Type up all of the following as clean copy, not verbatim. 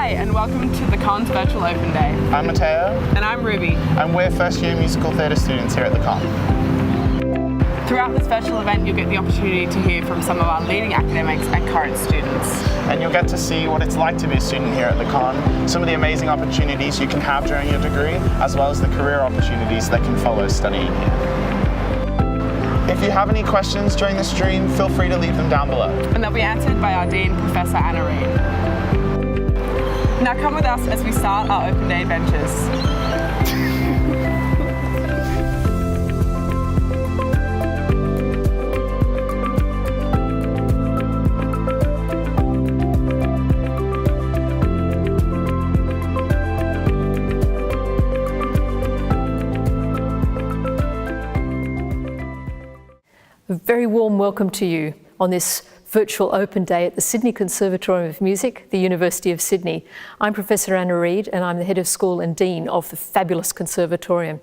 Hi, and welcome to the Con's Virtual Open Day. I'm Mateo. And I'm Ruby. And we're first year musical theatre students here at the Con. Throughout this virtual event, you'll get the opportunity to hear from some of our leading academics and current students. And you'll get to see what it's like to be a student here at the Con, some of the amazing opportunities you can have during your degree, as well as the career opportunities that can follow studying here. If you have any questions during the stream, feel free to leave them down below. And they'll be answered by our Dean, Professor Reid. Now come with us as we start our open day adventures. A very warm welcome to you on this virtual open day at the Sydney Conservatorium of Music, the University of Sydney. I'm Professor Reid and I'm the Head of School and Dean of the fabulous Conservatorium.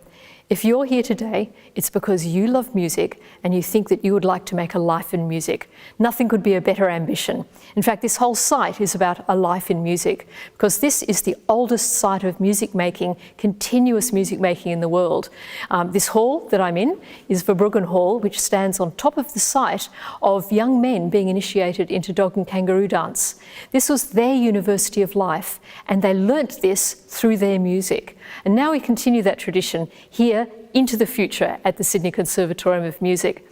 If you're here today, it's because you love music and you think that you would like to make a life in music. Nothing could be a better ambition. In fact, this whole site is about a life in music because this is the oldest site of music making, continuous music making in the world. This hall that I'm in is Verbruggen Hall, which stands on top of the site of young men being initiated into dog and kangaroo dance. This was their university of life and they learnt this through their music. And now we continue that tradition here into the future at the Sydney Conservatorium of Music.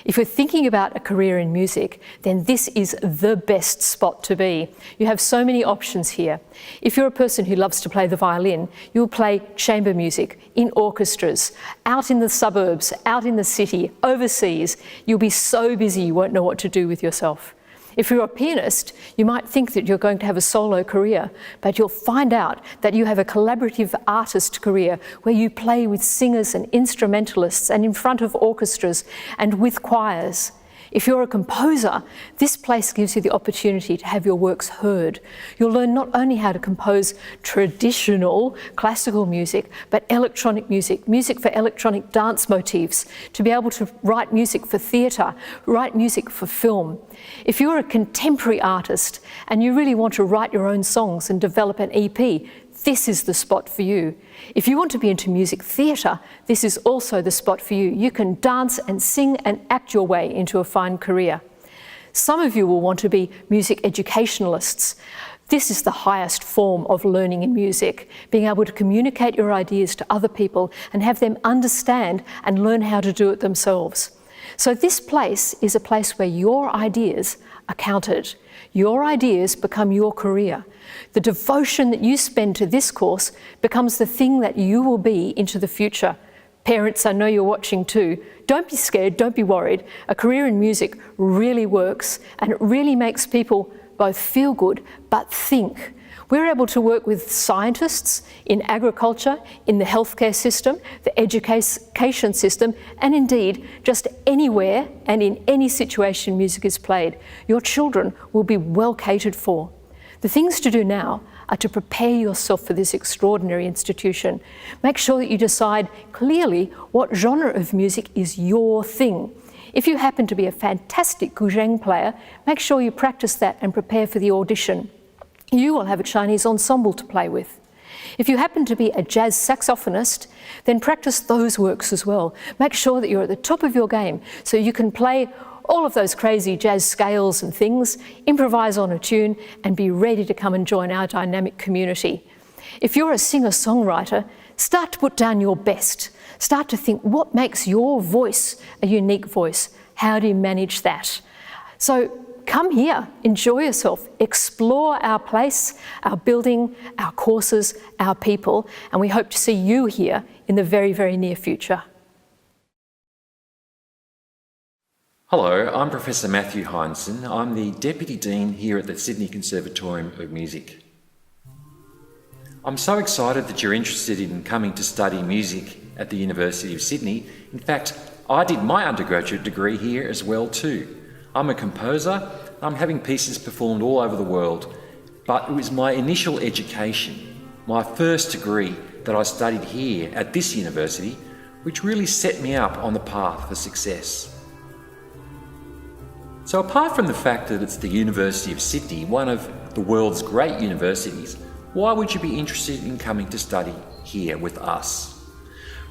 If you're thinking about a career in music, then this is the best spot to be. You have so many options here. If you're a person who loves to play the violin, you'll play chamber music in orchestras, out in the suburbs, out in the city, overseas. You'll be so busy you won't know what to do with yourself. If you're a pianist, you might think that you're going to have a solo career, but you'll find out that you have a collaborative artist career where you play with singers and instrumentalists and in front of orchestras and with choirs. If you're a composer, this place gives you the opportunity to have your works heard. You'll learn not only how to compose traditional classical music, but electronic music, music for electronic dance motifs, to be able to write music for theatre, write music for film. If you're a contemporary artist and you really want to write your own songs and develop an EP, this is the spot for you. If you want to be into music theatre, this is also the spot for you. You can dance and sing and act your way into a fine career. Some of you will want to be music educationalists. This is the highest form of learning in music, being able to communicate your ideas to other people and have them understand and learn how to do it themselves. So this place is a place where your ideas are counted. Your ideas become your career. The devotion that you spend to this course becomes the thing that you will be into the future. Parents, I know you're watching too. Don't be scared, don't be worried. A career in music really works and it really makes people both feel good but think. We're able to work with scientists in agriculture, in the healthcare system, the education system, and indeed just anywhere and in any situation music is played. Your children will be well catered for. The things to do now are to prepare yourself for this extraordinary institution. Make sure that you decide clearly what genre of music is your thing. If you happen to be a fantastic guzheng player, make sure you practice that and prepare for the audition. You will have a Chinese ensemble to play with. If you happen to be a jazz saxophonist, then practice those works as well. Make sure that you're at the top of your game so you can play all of those crazy jazz scales and things, improvise on a tune, and be ready to come and join our dynamic community. If you're a singer-songwriter, start to put down your best. Start to think, what makes your voice a unique voice? How do you manage that? So come here, enjoy yourself, explore our place, our building, our courses, our people, and we hope to see you here in the very, very near future. Hello, I'm Professor Matthew Hindson. I'm the Deputy Dean here at the Sydney Conservatorium of Music. I'm so excited that you're interested in coming to study music at the University of Sydney. In fact, I did my undergraduate degree here as well too. I'm a composer. I'm having pieces performed all over the world, but it was my initial education, my first degree that I studied here at this university, which really set me up on the path for success. So apart from the fact that it's the University of Sydney, one of the world's great universities, Why would you be interested in coming to study here with us?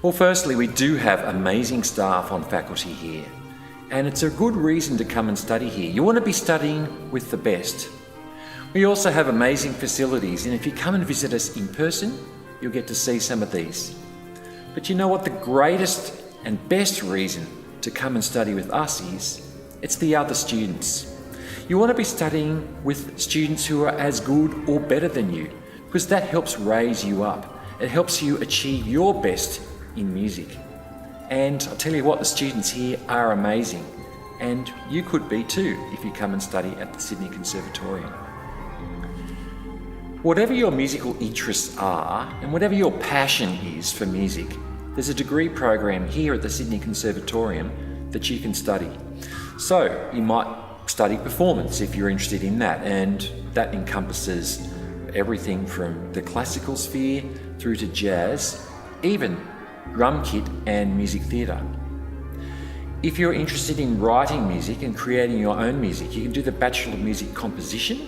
Well, firstly, we do have amazing staff on faculty here, and it's a good reason to come and study here. You want to be studying with the best. We also have amazing facilities, and if you come and visit us in person, you'll get to see some of these. But you know what the greatest and best reason to come and study with us is? It's the other students. You want to be studying with students who are as good or better than you, because that helps raise you up. It helps you achieve your best in music. And I'll tell you what, the students here are amazing, and you could be too if you come and study at the Sydney Conservatorium. Whatever your musical interests are, and whatever your passion is for music, there's a degree program here at the Sydney Conservatorium that you can study. So you might study performance if you're interested in that, and that encompasses everything from the classical sphere through to jazz, even drum kit and music theatre. If you're interested in writing music and creating your own music, you can do the Bachelor of Music Composition,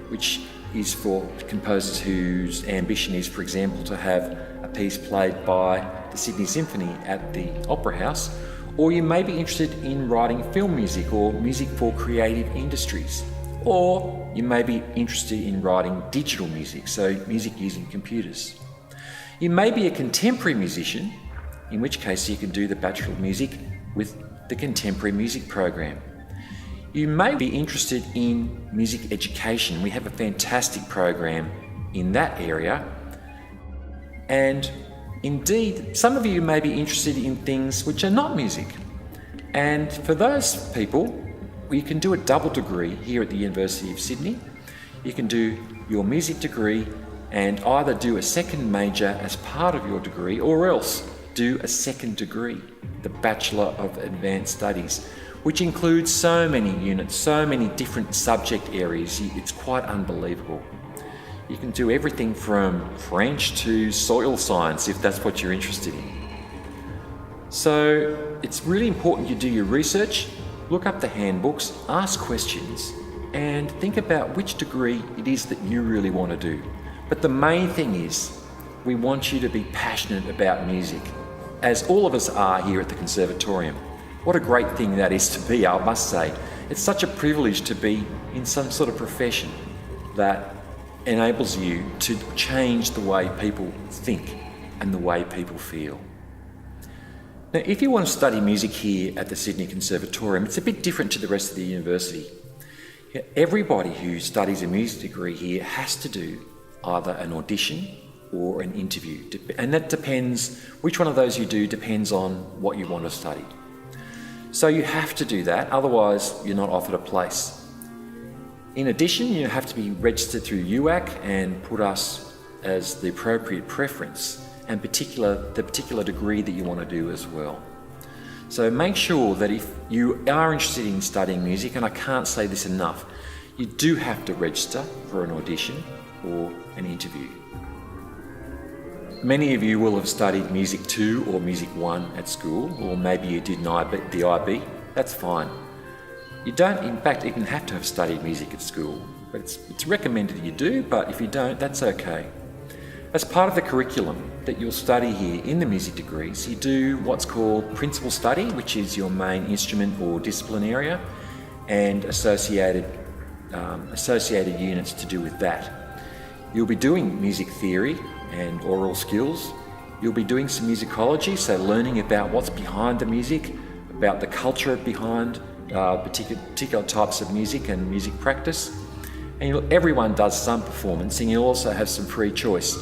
which is for composers whose ambition is, for example, to have a piece played by the Sydney Symphony at the Opera House, or you may be interested in writing film music or music for creative industries, or you may be interested in writing digital music, so music using computers. You may be a contemporary musician, in which case you can do the Bachelor of Music with the Contemporary Music program. You may be interested in music education. We have a fantastic program in that area. And indeed, some of you may be interested in things which are not music. And for those people, you can do a double degree here at the University of Sydney. You can do your music degree and either do a second major as part of your degree, or else do a second degree, the Bachelor of Advanced Studies, which includes so many units, so many different subject areas. It's quite unbelievable. You can do everything from French to soil science if that's what you're interested in. So it's really important you do your research, look up the handbooks, ask questions, and think about which degree it is that you really want to do. But the main thing is, we want you to be passionate about music, as all of us are here at the Conservatorium. What a great thing that is to be, I must say. It's such a privilege to be in some sort of profession that enables you to change the way people think and the way people feel. Now, if you want to study music here at the Sydney Conservatorium, it's a bit different to the rest of the university. Everybody who studies a music degree here has to do either an audition or an interview, and that depends, which one of those you do depends on what you want to study. So you have to do that, otherwise you're not offered a place. In addition, you have to be registered through UAC and put us as the appropriate preference, and the particular degree that you want to do as well. So make sure that if you are interested in studying music, and I can't say this enough, you do have to register for an audition or an interview. Many of you will have studied Music 2 or Music 1 at school, or maybe you did the IB. That's fine. You don't, in fact, even have to have studied music at school. But it's recommended you do, but if you don't, that's okay. As part of the curriculum that you'll study here in the music degrees, you do what's called principal study, which is your main instrument or discipline area, and associated units to do with that. You'll be doing music theory and oral skills. You'll be doing some musicology, so learning about what's behind the music, about the culture behind particular types of music and music practice. And everyone does some performance, and you'll also have some free choice.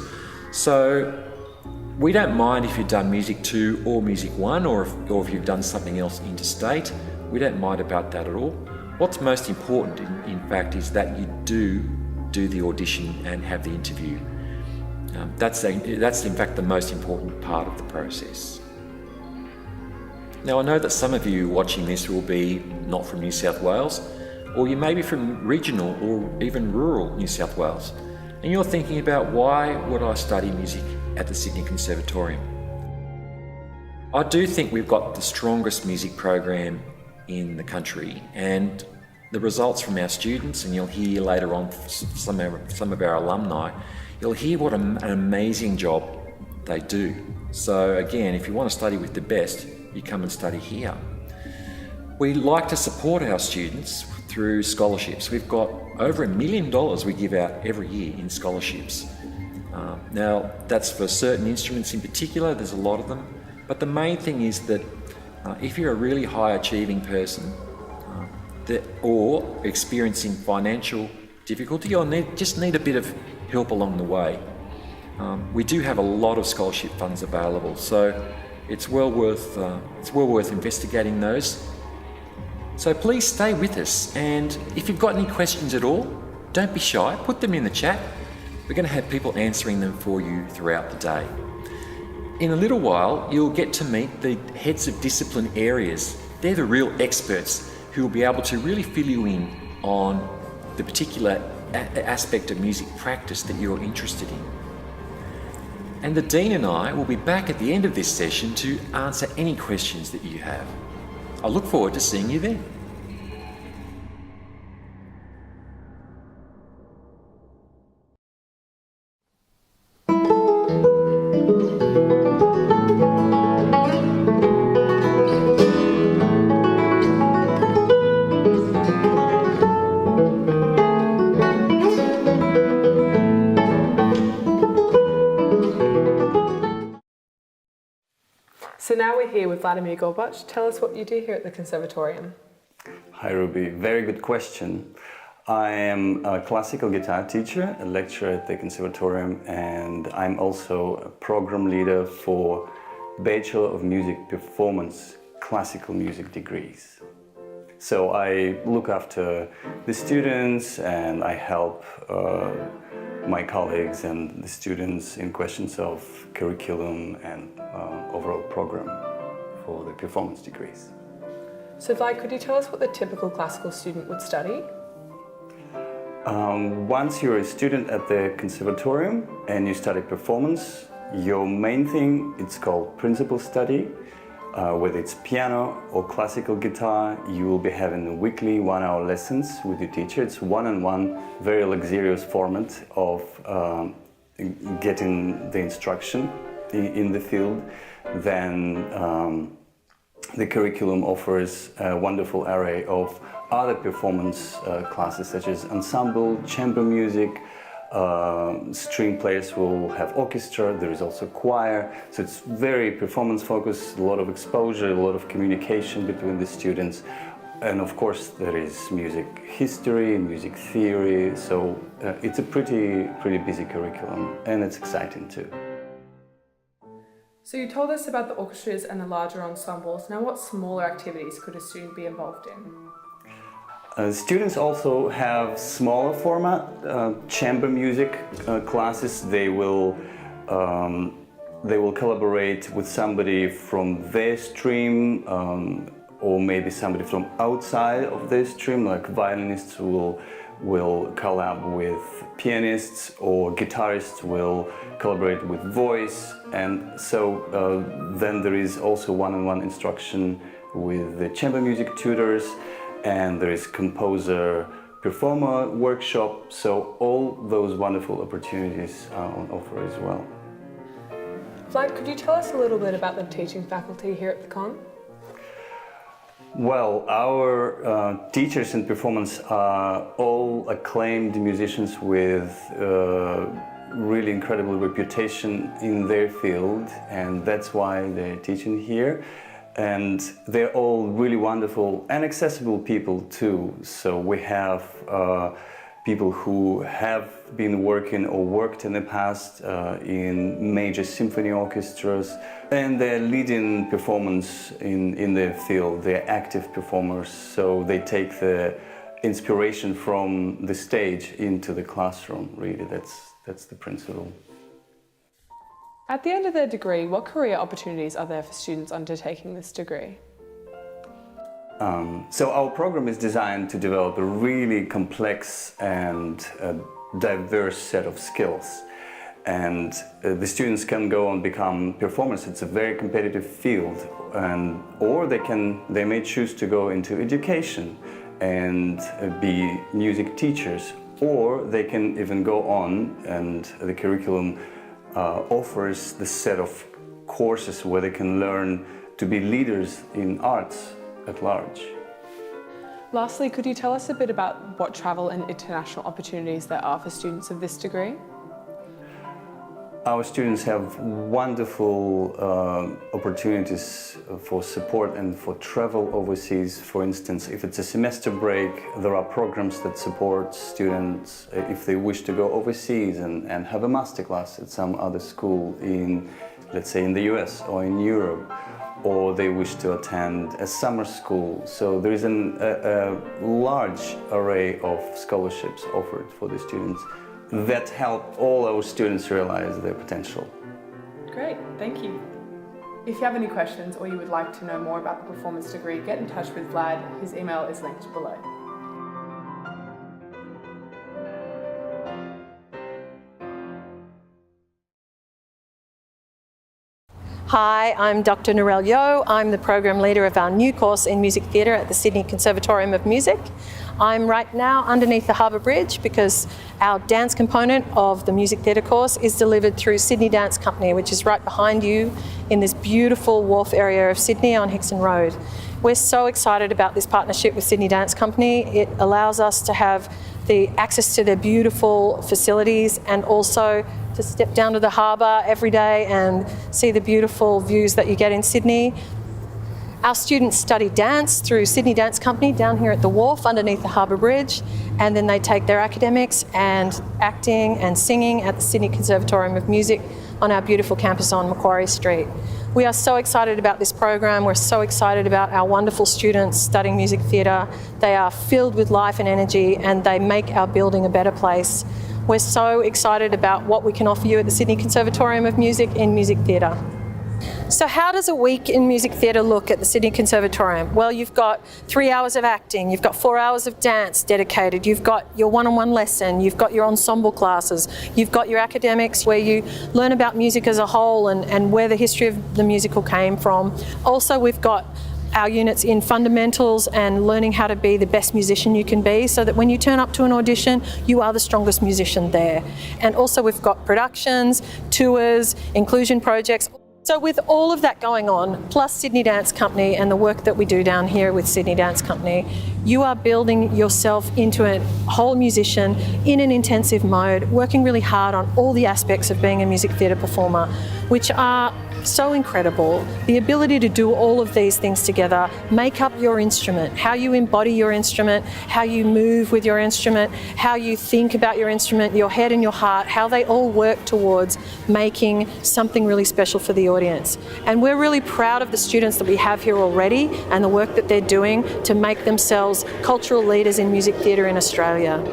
So we don't mind if you've done Music 2 or Music 1, or if you've done something else interstate. We don't mind about that at all. What's most important, in fact, is that you do the audition and have the interview. That's in fact the most important part of the process. Now, I know that some of you watching this will be not from New South Wales, or you may be from regional or even rural New South Wales, and you're thinking about, why would I study music at the Sydney Conservatorium? I do think we've got the strongest music program in the country, and the results from our students, and you'll hear later on some of our alumni, You'll hear what an amazing job they do. So again, if you want to study with the best, you come and study here. We like to support our students through scholarships. We've got over $1 million we give out every year in scholarships. Now, that's for certain instruments in particular, there's a lot of them, but the main thing is that if you're a really high achieving person or experiencing financial difficulty or just need a bit of help along the way, we do have a lot of scholarship funds available, so it's well worth investigating those. So please stay with us, and if you've got any questions at all, don't be shy, put them in the chat. We're going to have people answering them for you throughout the day. In a little while, you'll get to meet the heads of discipline areas. They're the real experts who will be able to really fill you in on the particular aspect of music practice that you're interested in. And the Dean and I will be back at the end of this session to answer any questions that you have. I look forward to seeing you then. So now we're here with Vladimir Gorbach. Tell us what you do here at the Conservatorium. Hi Ruby, very good question. I am a classical guitar teacher, a lecturer at the Conservatorium, and I'm also a program leader for Bachelor of Music Performance classical music degrees. So I look after the students and I help my colleagues and the students in questions of curriculum and overall program for the performance degrees. So Vlad, could you tell us what the typical classical student would study? Once you're a student at the Conservatorium and you study performance, your main thing, it's called principal study. Whether it's piano or classical guitar, you will be having weekly 1-hour lessons with your teacher. It's one-on-one, very luxurious format of getting the instruction in the field. Then the curriculum offers a wonderful array of other performance classes such as ensemble, chamber music, string players will have orchestra, there is also choir, so it's very performance focused, a lot of exposure, a lot of communication between the students, and of course there is music history, music theory, so it's a pretty busy curriculum, and it's exciting too. So you told us about the orchestras and the larger ensembles. Now what smaller activities could a student be involved in? Students also have smaller format chamber music classes. They will collaborate with somebody from their stream or maybe somebody from outside of their stream, like violinists will collab with pianists or guitarists will collaborate with voice, and so then there is also one-on-one instruction with the chamber music tutors. And there is composer performer workshop, so all those wonderful opportunities are on offer as well. Vlad, could you tell us a little bit about the teaching faculty here at the Con? Well, our teachers in performance are all acclaimed musicians with really incredible reputation in their field, and that's why they're teaching here. And they're all really wonderful and accessible people too. So we have people who have been working or worked in the past in major symphony orchestras, and they're leading performance in their field. They're active performers, so they take the inspiration from the stage into the classroom. Really, that's the principle. At the end of their degree, what career opportunities are there for students undertaking this degree? So our program is designed to develop a really complex and diverse set of skills. And the students can go and become performers. It's a very competitive field, or they may choose to go into education and be music teachers, or they can even go on, and the curriculum offers the set of courses where they can learn to be leaders in arts at large. Lastly, could you tell us a bit about what travel and international opportunities there are for students of this degree? Our students have wonderful opportunities for support and for travel overseas. For instance, if it's a semester break, there are programs that support students if they wish to go overseas and have a masterclass at some other school in, let's say, in the US or in Europe, or they wish to attend a summer school. So there is a large array of scholarships offered for the students that help all our students realize their potential. Great, thank you. If you have any questions or you would like to know more about the performance degree, get in touch with Vlad. His email is linked below. Hi, I'm Dr. Narelle Yeo. I'm the program leader of our new course in music theatre at the Sydney Conservatorium of Music. I'm right now underneath the Harbour Bridge because our dance component of the music theatre course is delivered through Sydney Dance Company, which is right behind you in this beautiful wharf area of Sydney on Hindson Road. We're so excited about this partnership with Sydney Dance Company. It allows us to have the access to their beautiful facilities and also to step down to the harbour every day and see the beautiful views that you get in Sydney. Our students study dance through Sydney Dance Company down here at the wharf underneath the Harbour Bridge, and then they take their academics and acting and singing at the Sydney Conservatorium of Music on our beautiful campus on Macquarie Street. We are so excited about this program. We're so excited about our wonderful students studying music theatre. They are filled with life and energy, and they make our building a better place. We're so excited about what we can offer you at the Sydney Conservatorium of Music in music theatre. So how does a week in music theatre look at the Sydney Conservatorium? Well, you've got 3 hours of acting, you've got 4 hours of dance dedicated, you've got your one-on-one lesson, you've got your ensemble classes, you've got your academics where you learn about music as a whole and where the history of the musical came from. Also, we've got our units in fundamentals and learning how to be the best musician you can be, so that when you turn up to an audition, you are the strongest musician there. And also we've got productions, tours, inclusion projects. So with all of that going on, plus Sydney Dance Company and the work that we do down here with Sydney Dance Company, you are building yourself into a whole musician in an intensive mode, working really hard on all the aspects of being a music theatre performer, which are so incredible. The ability to do all of these things together, make up your instrument, how you embody your instrument, how you move with your instrument, how you think about your instrument, your head and your heart, how they all work towards making something really special for the audience. And we're really proud of the students that we have here already and the work that they're doing to make themselves cultural leaders in music theatre in Australia.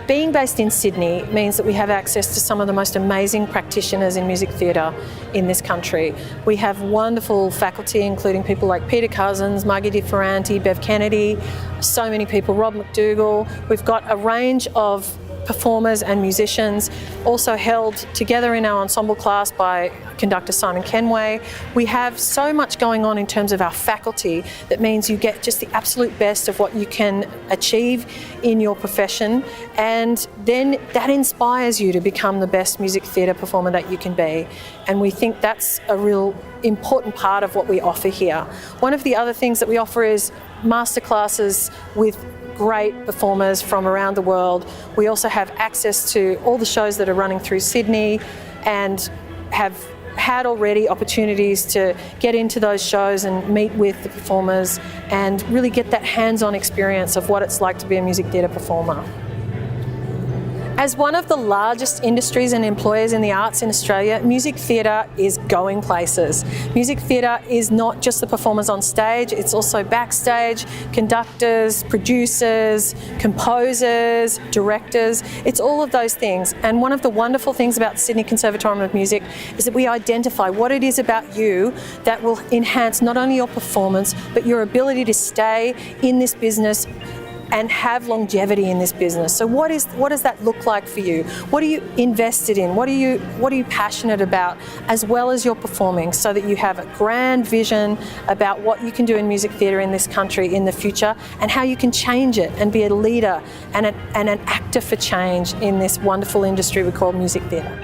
Being based in Sydney means that we have access to some of the most amazing practitioners in music theatre in this country. We have wonderful faculty, including people like Peter Cousins, Margie DiFerranti, Bev Kennedy, so many people, Rob McDougall. We've got a range of performers and musicians, also held together in our ensemble class by conductor Simon Kenway. We have so much going on in terms of our faculty that means you get just the absolute best of what you can achieve in your profession, and then that inspires you to become the best music theatre performer that you can be. And we think that's a real important part of what we offer here. One of the other things that we offer is masterclasses with great performers from around the world. We also have access to all the shows that are running through Sydney and have had already opportunities to get into those shows and meet with the performers and really get that hands-on experience of what it's like to be a music theatre performer. As one of the largest industries and employers in the arts in Australia, music theatre is going places. Music theatre is not just the performers on stage, it's also backstage, conductors, producers, composers, directors. It's all of those things. And one of the wonderful things about the Sydney Conservatorium of Music is that we identify what it is about you that will enhance not only your performance, but your ability to stay in this business and have longevity in this business. So what does that look like for you? What are you invested in? What are you passionate about, as well as your performing, so that you have a grand vision about what you can do in music theatre in this country in the future, and how you can change it and be a leader and an actor for change in this wonderful industry we call music theatre.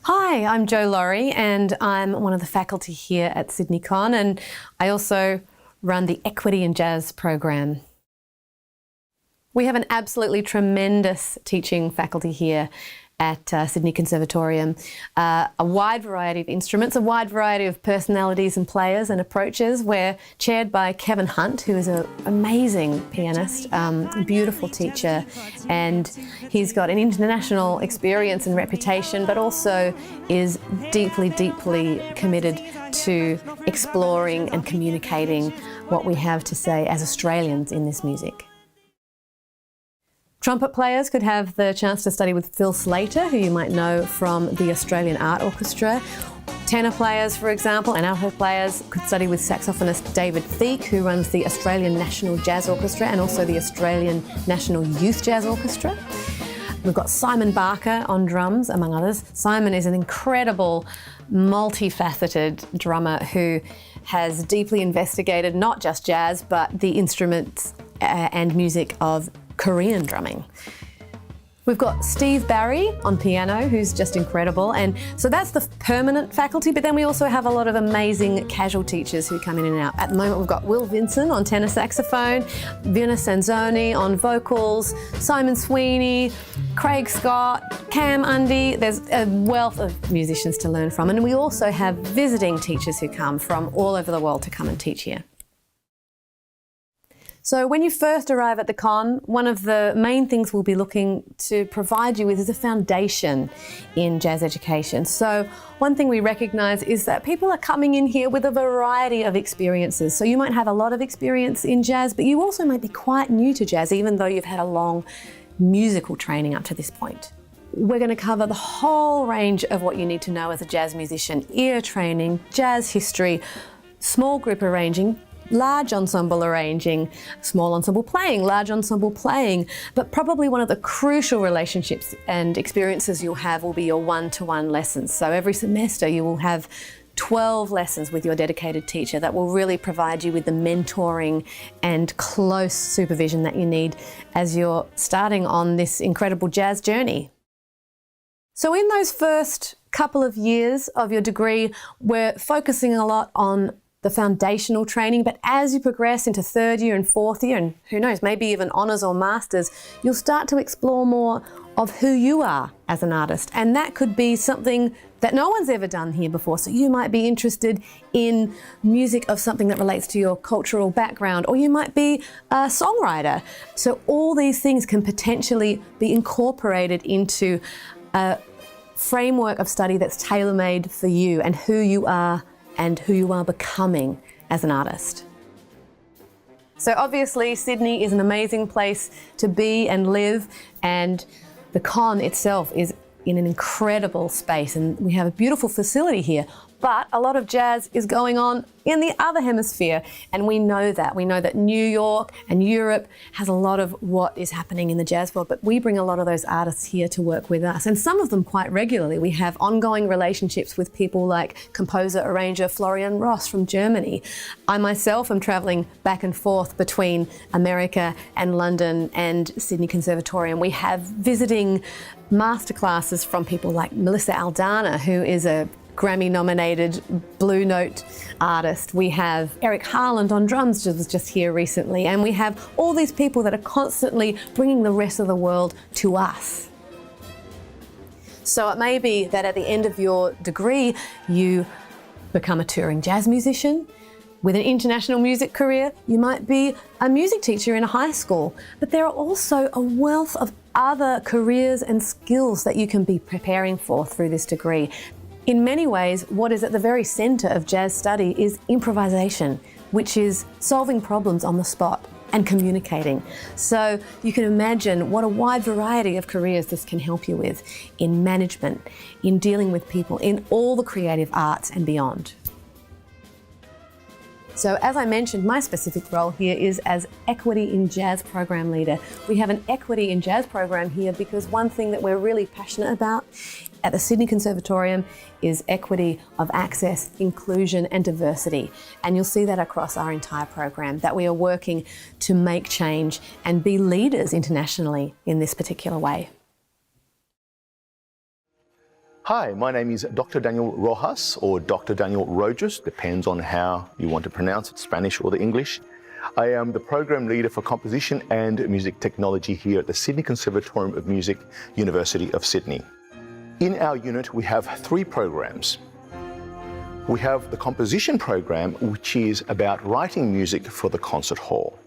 Hi, I'm Jo Lawry and I'm one of the faculty here at Sydney Con, and I also run the Equity in Jazz program. We have an absolutely tremendous teaching faculty here at Sydney Conservatorium. A wide variety of instruments, a wide variety of personalities and players and approaches. We're chaired by Kevin Hunt, who is an amazing pianist, a beautiful teacher, and he's got an international experience and reputation, but also is deeply, deeply committed to exploring and communicating what we have to say as Australians in this music. Trumpet players could have the chance to study with Phil Slater, who you might know from the Australian Art Orchestra. Tenor players, for example, and alto players could study with saxophonist David Thieck, who runs the Australian National Jazz Orchestra and also the Australian National Youth Jazz Orchestra. We've got Simon Barker on drums, among others. Simon is an incredible, multifaceted drummer who has deeply investigated not just jazz, but the instruments and music of Korean drumming. We've got Steve Barry on piano, who's just incredible, and so that's the permanent faculty, but then we also have a lot of amazing casual teachers who come in and out. At the moment we've got Will Vinson on tenor saxophone, Vina Sanzoni on vocals, Simon Sweeney, Craig Scott, Cam Undy. There's a wealth of musicians to learn from, and we also have visiting teachers who come from all over the world to come and teach here. So when you first arrive at the con, one of the main things we'll be looking to provide you with is a foundation in jazz education. So one thing we recognise is that people are coming in here with a variety of experiences. So you might have a lot of experience in jazz, but you also might be quite new to jazz, even though you've had a long musical training up to this point. We're going to cover the whole range of what you need to know as a jazz musician: ear training, jazz history, small group arranging, large ensemble arranging, small ensemble playing, large ensemble playing, but probably one of the crucial relationships and experiences you'll have will be your one-to-one lessons. So every semester you will have 12 lessons with your dedicated teacher that will really provide you with the mentoring and close supervision that you need as you're starting on this incredible jazz journey. So in those first couple of years of your degree, we're focusing a lot on the foundational training, but as you progress into third year and fourth year, and who knows, maybe even honours or masters, you'll start to explore more of who you are as an artist. And that could be something that no one's ever done here before. So you might be interested in music of something that relates to your cultural background, or you might be a songwriter. So all these things can potentially be incorporated into a framework of study that's tailor-made for you and who you are becoming as an artist. So obviously Sydney is an amazing place to be and live, and the con itself is in an incredible space, and we have a beautiful facility here. But a lot of jazz is going on in the other hemisphere, and we know that. We know that New York and Europe has a lot of what is happening in the jazz world, but we bring a lot of those artists here to work with us, and some of them quite regularly. We have ongoing relationships with people like composer, arranger Florian Ross from Germany. I myself am travelling back and forth between America and London and Sydney Conservatorium. We have visiting masterclasses from people like Melissa Aldana, who is a Grammy-nominated Blue Note artist. We have Eric Harland on drums, who was just here recently, and we have all these people that are constantly bringing the rest of the world to us. So it may be that at the end of your degree, you become a touring jazz musician. With an international music career, you might be a music teacher in a high school, but there are also a wealth of other careers and skills that you can be preparing for through this degree. In many ways, what is at the very centre of jazz study is improvisation, which is solving problems on the spot and communicating. So you can imagine what a wide variety of careers this can help you with in management, in dealing with people, in all the creative arts and beyond. So as I mentioned, my specific role here is as Equity in Jazz Program Leader. We have an Equity in Jazz program here because one thing that we're really passionate about at the Sydney Conservatorium is equity of access, inclusion and diversity. And you'll see that across our entire program, that we are working to make change and be leaders internationally in this particular way. Hi, my name is Dr. Daniel Rojas, or Dr. Daniel Rojas, depends on how you want to pronounce it, Spanish or the English. I am the Program Leader for Composition and Music Technology here at the Sydney Conservatorium of Music, University of Sydney. In our unit, we have 3 programs. We have the Composition program, which is about writing music for the concert hall.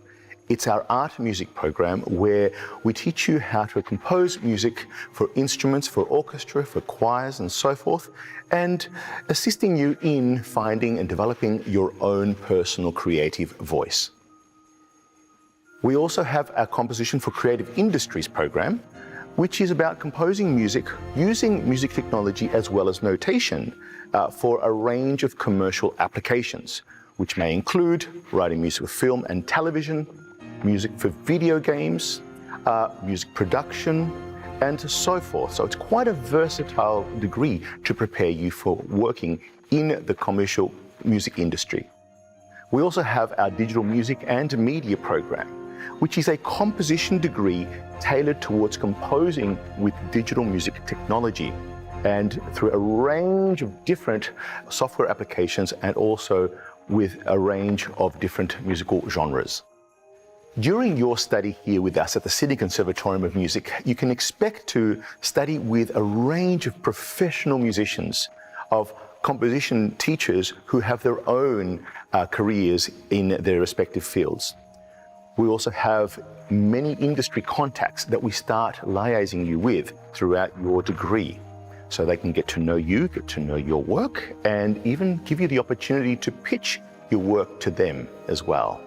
It's our art music program where we teach you how to compose music for instruments, for orchestra, for choirs and so forth, and assisting you in finding and developing your own personal creative voice. We also have our Composition for Creative Industries program, which is about composing music using music technology as well as notation for a range of commercial applications, which may include writing music for film and television, music for video games, music production, and so forth. So it's quite a versatile degree to prepare you for working in the commercial music industry. We also have our Digital Music and Media program, which is a composition degree tailored towards composing with digital music technology and through a range of different software applications and also with a range of different musical genres. During your study here with us at the Sydney Conservatorium of Music, you can expect to study with a range of professional musicians, of composition teachers who have their own careers in their respective fields. We also have many industry contacts that we start liaising you with throughout your degree, so they can get to know you, get to know your work, and even give you the opportunity to pitch your work to them as well.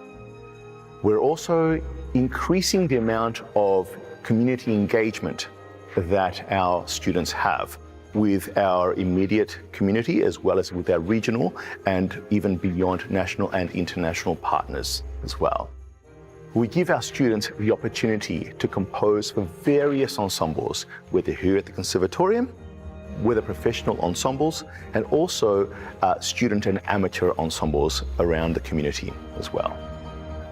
We're also increasing the amount of community engagement that our students have with our immediate community as well as with our regional and even beyond national and international partners as well. We give our students the opportunity to compose for various ensembles, whether here at the Conservatorium, whether professional ensembles, and also student and amateur ensembles around the community as well.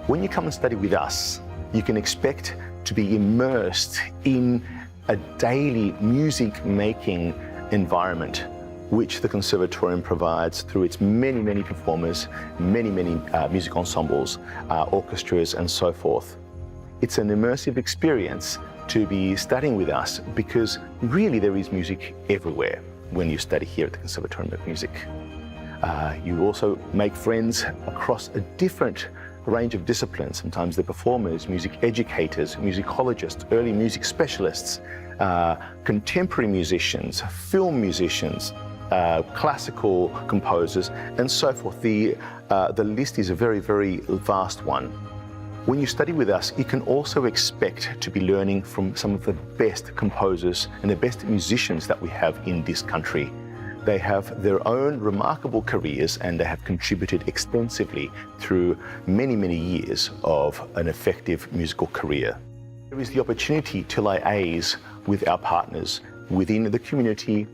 When you come and study with us, you can expect to be immersed in a daily music-making environment which the Conservatorium provides through its many, many performers, many music ensembles, orchestras and so forth. It's an immersive experience to be studying with us because really there is music everywhere when you study here at the Conservatorium of Music. You also make friends across a different range of disciplines. Sometimes they're performers, music educators, musicologists, early music specialists, contemporary musicians, film musicians, classical composers, and so forth. The list is a very, very vast one. When you study with us, you can also expect to be learning from some of the best composers and the best musicians that we have in this country. They have their own remarkable careers and they have contributed extensively through many, many years of an effective musical career. There is the opportunity to liaise with our partners within the community,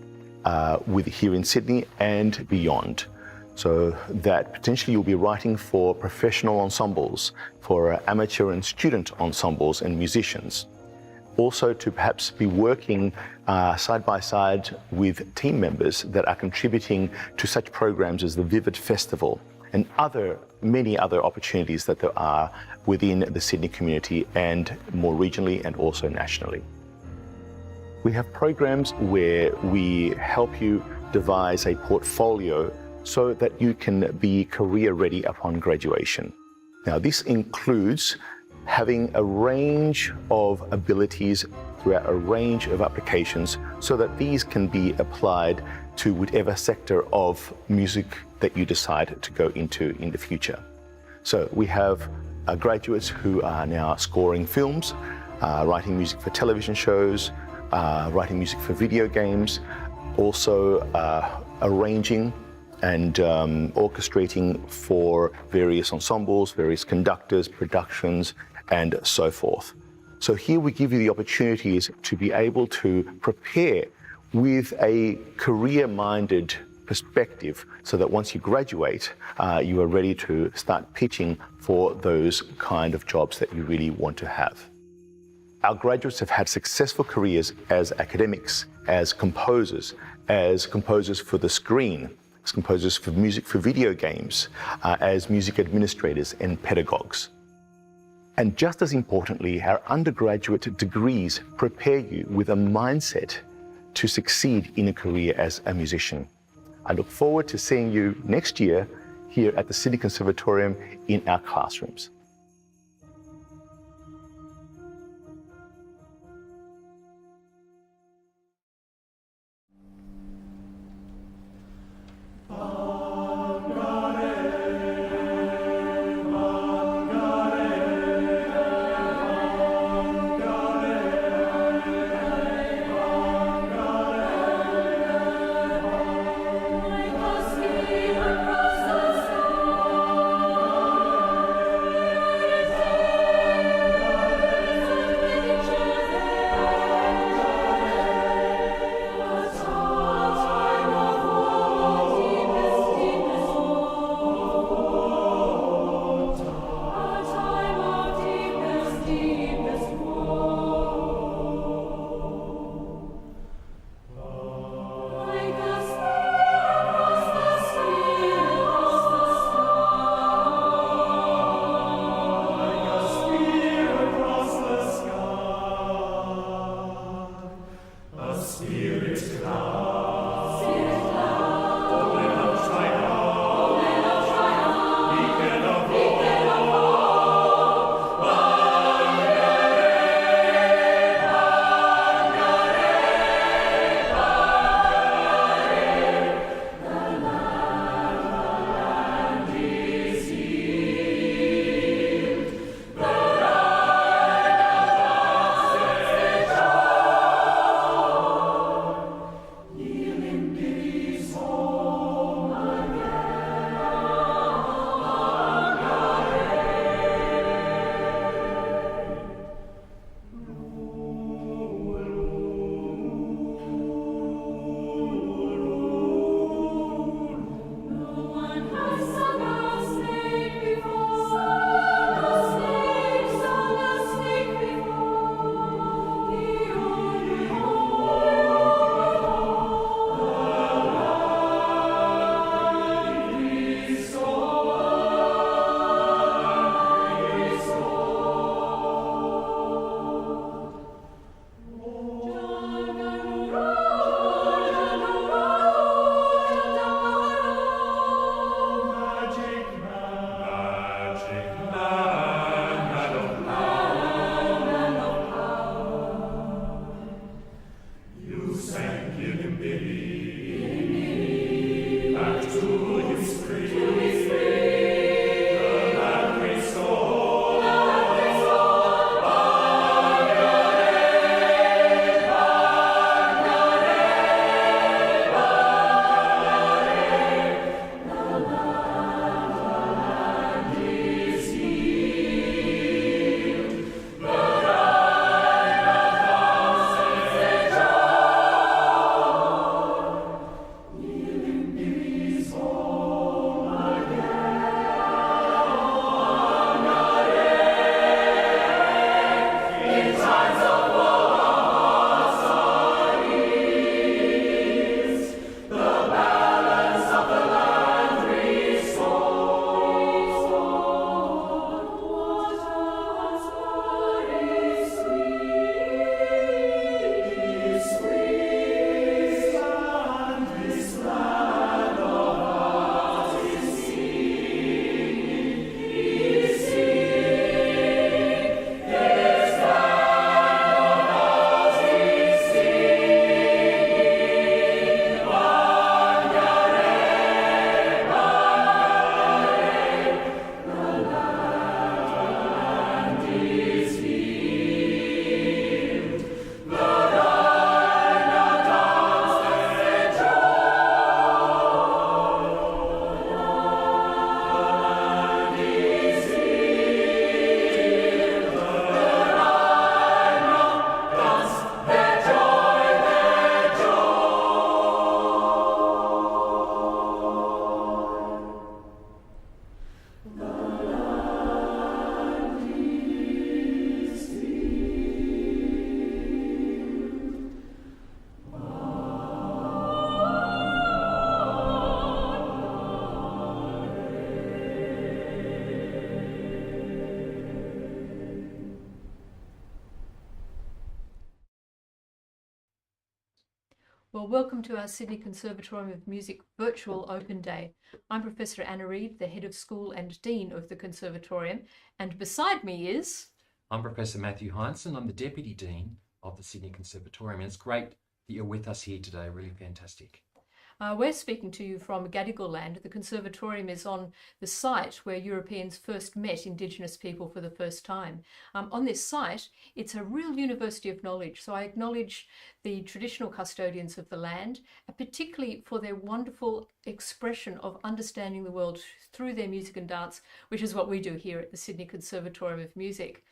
here in Sydney and beyond, so that potentially you'll be writing for professional ensembles, for amateur and student ensembles and musicians. Also to perhaps be working side by side with team members that are contributing to such programs as the Vivid Festival and many other opportunities that there are within the Sydney community and more regionally and also nationally. We have programs where we help you devise a portfolio so that you can be career ready upon graduation. Now this includes having a range of abilities throughout a range of applications so that these can be applied to whatever sector of music that you decide to go into in the future. So we have graduates who are now scoring films, writing music for television shows, writing music for video games, also arranging and orchestrating for various ensembles, various conductors, productions, and so forth. So here we give you the opportunities to be able to prepare with a career-minded perspective so that once you graduate, you are ready to start pitching for those kind of jobs that you really want to have. Our graduates have had successful careers as academics, as composers for the screen, as composers for music for video games, as music administrators and pedagogues. And just as importantly, our undergraduate degrees prepare you with a mindset to succeed in a career as a musician. I look forward to seeing you next year here at the Sydney Conservatorium in our classrooms. Well, welcome to our Sydney Conservatorium of Music Virtual Open Day. I'm Professor Reid, the Head of School and Dean of the Conservatorium, and beside me is... I'm Professor Matthew Hindson. I'm the Deputy Dean of the Sydney Conservatorium, and it's great that you're with us here today, really fantastic. We're speaking to you from Gadigal land. The Conservatorium is on the site where Europeans first met Indigenous people for the first time. On this site, it's a real university of knowledge, so I acknowledge the traditional custodians of the land, particularly for their wonderful expression of understanding the world through their music and dance, which is what we do here at the Sydney Conservatorium of Music.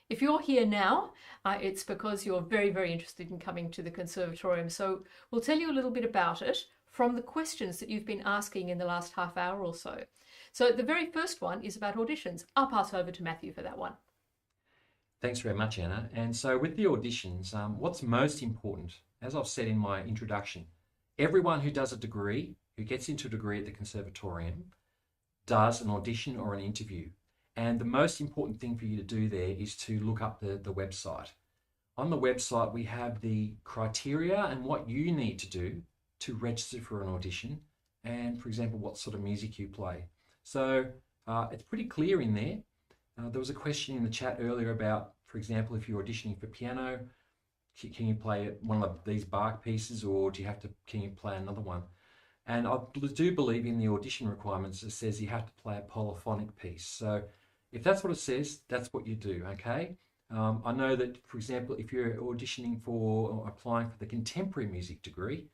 If you're here now, it's because you're very, very interested in coming to the Conservatorium. So we'll tell you a little bit about it from the questions that you've been asking in the last half hour or so. So the very first one is about auditions. I'll pass over to Matthew for that one. Thanks very much, Anna. And so with the auditions, what's most important, as I've said in my introduction, everyone who does a degree, who gets into a degree at the Conservatorium, does an audition or an interview. And the most important thing for you to do there is to look up the website. On the website, we have the criteria and what you need to do to register for an audition and, for example, what sort of music you play. So it's pretty clear in there. There was a question in the chat earlier about, for example, if you're auditioning for piano, can you play one of these Bach pieces, or can you play another one? And I do believe in the audition requirements it says you have to play a polyphonic piece. So if that's what it says, that's what you do, okay? I know that, for example, if you're auditioning for or applying for the contemporary music degree,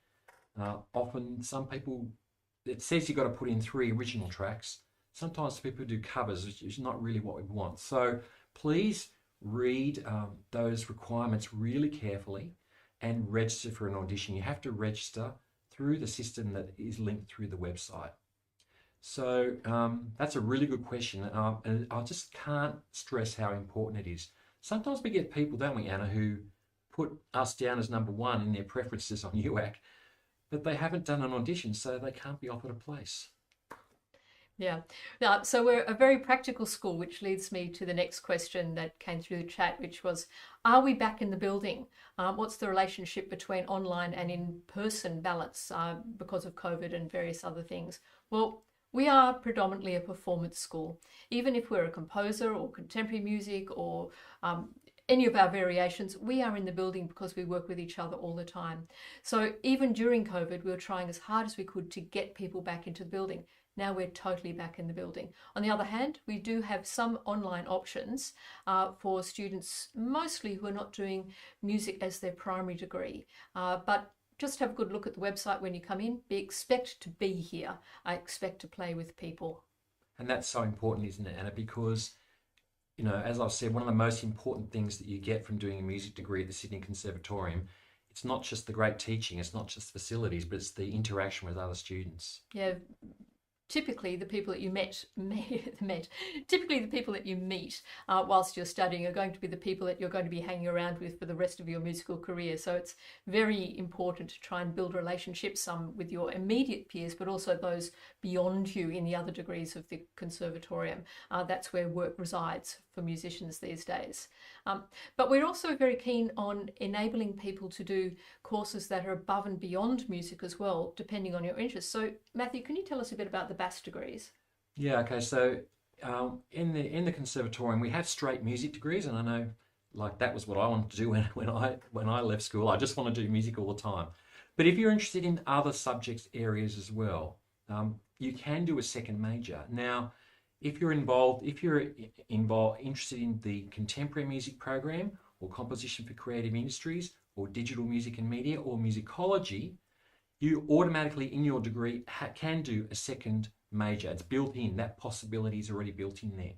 often some people, it says you've got to put in 3 original tracks. Sometimes people do covers, which is not really what we want. So please read those requirements really carefully and register for an audition. You have to register through the system that is linked through the website. So that's a really good question, and I just can't stress how important it is. Sometimes we get people, don't we, Anna, who put us down as number 1 in their preferences on UAC, but they haven't done an audition, so they can't be offered a place. Yeah. Now, so we're a very practical school, which leads me to the next question that came through the chat, which was, are we back in the building? What's the relationship between online and in-person balance because of COVID and various other things? Well, we are predominantly a performance school. Even if we're a composer or contemporary music or any of our variations, we are in the building because we work with each other all the time. So even during COVID, we were trying as hard as we could to get people back into the building. Now we're totally back in the building. On the other hand, we do have some online options for students, mostly who are not doing music as their primary degree. But just have a good look at the website when you come in. Expect to be here. I expect to play with people. And that's so important, isn't it, Anna? Because, you know, as I've said, one of the most important things that you get from doing a music degree at the Sydney Conservatorium, it's not just the great teaching, it's not just facilities, but it's the interaction with other students. Yeah. Typically, the people that you typically the people that you meet whilst you're studying are going to be the people that you're going to be hanging around with for the rest of your musical career. So it's very important to try and build relationships, some with your immediate peers, but also those beyond you in the other degrees of the Conservatorium. That's where work resides for musicians these days. But we're also very keen on enabling people to do courses that are above and beyond music as well, depending on your interests. So Matthew, can you tell us a bit about the BAS degrees? Yeah, okay, so in the Conservatorium we have straight music degrees, and I know like that was what I wanted to do when I left school. I just want to do music all the time. But if you're interested in other subjects areas as well, you can do a second major. Now, if you're interested in the contemporary music program or composition for creative industries or digital music and media or musicology, you automatically in your degree can do a second major. It's built in, that possibility is already built in there.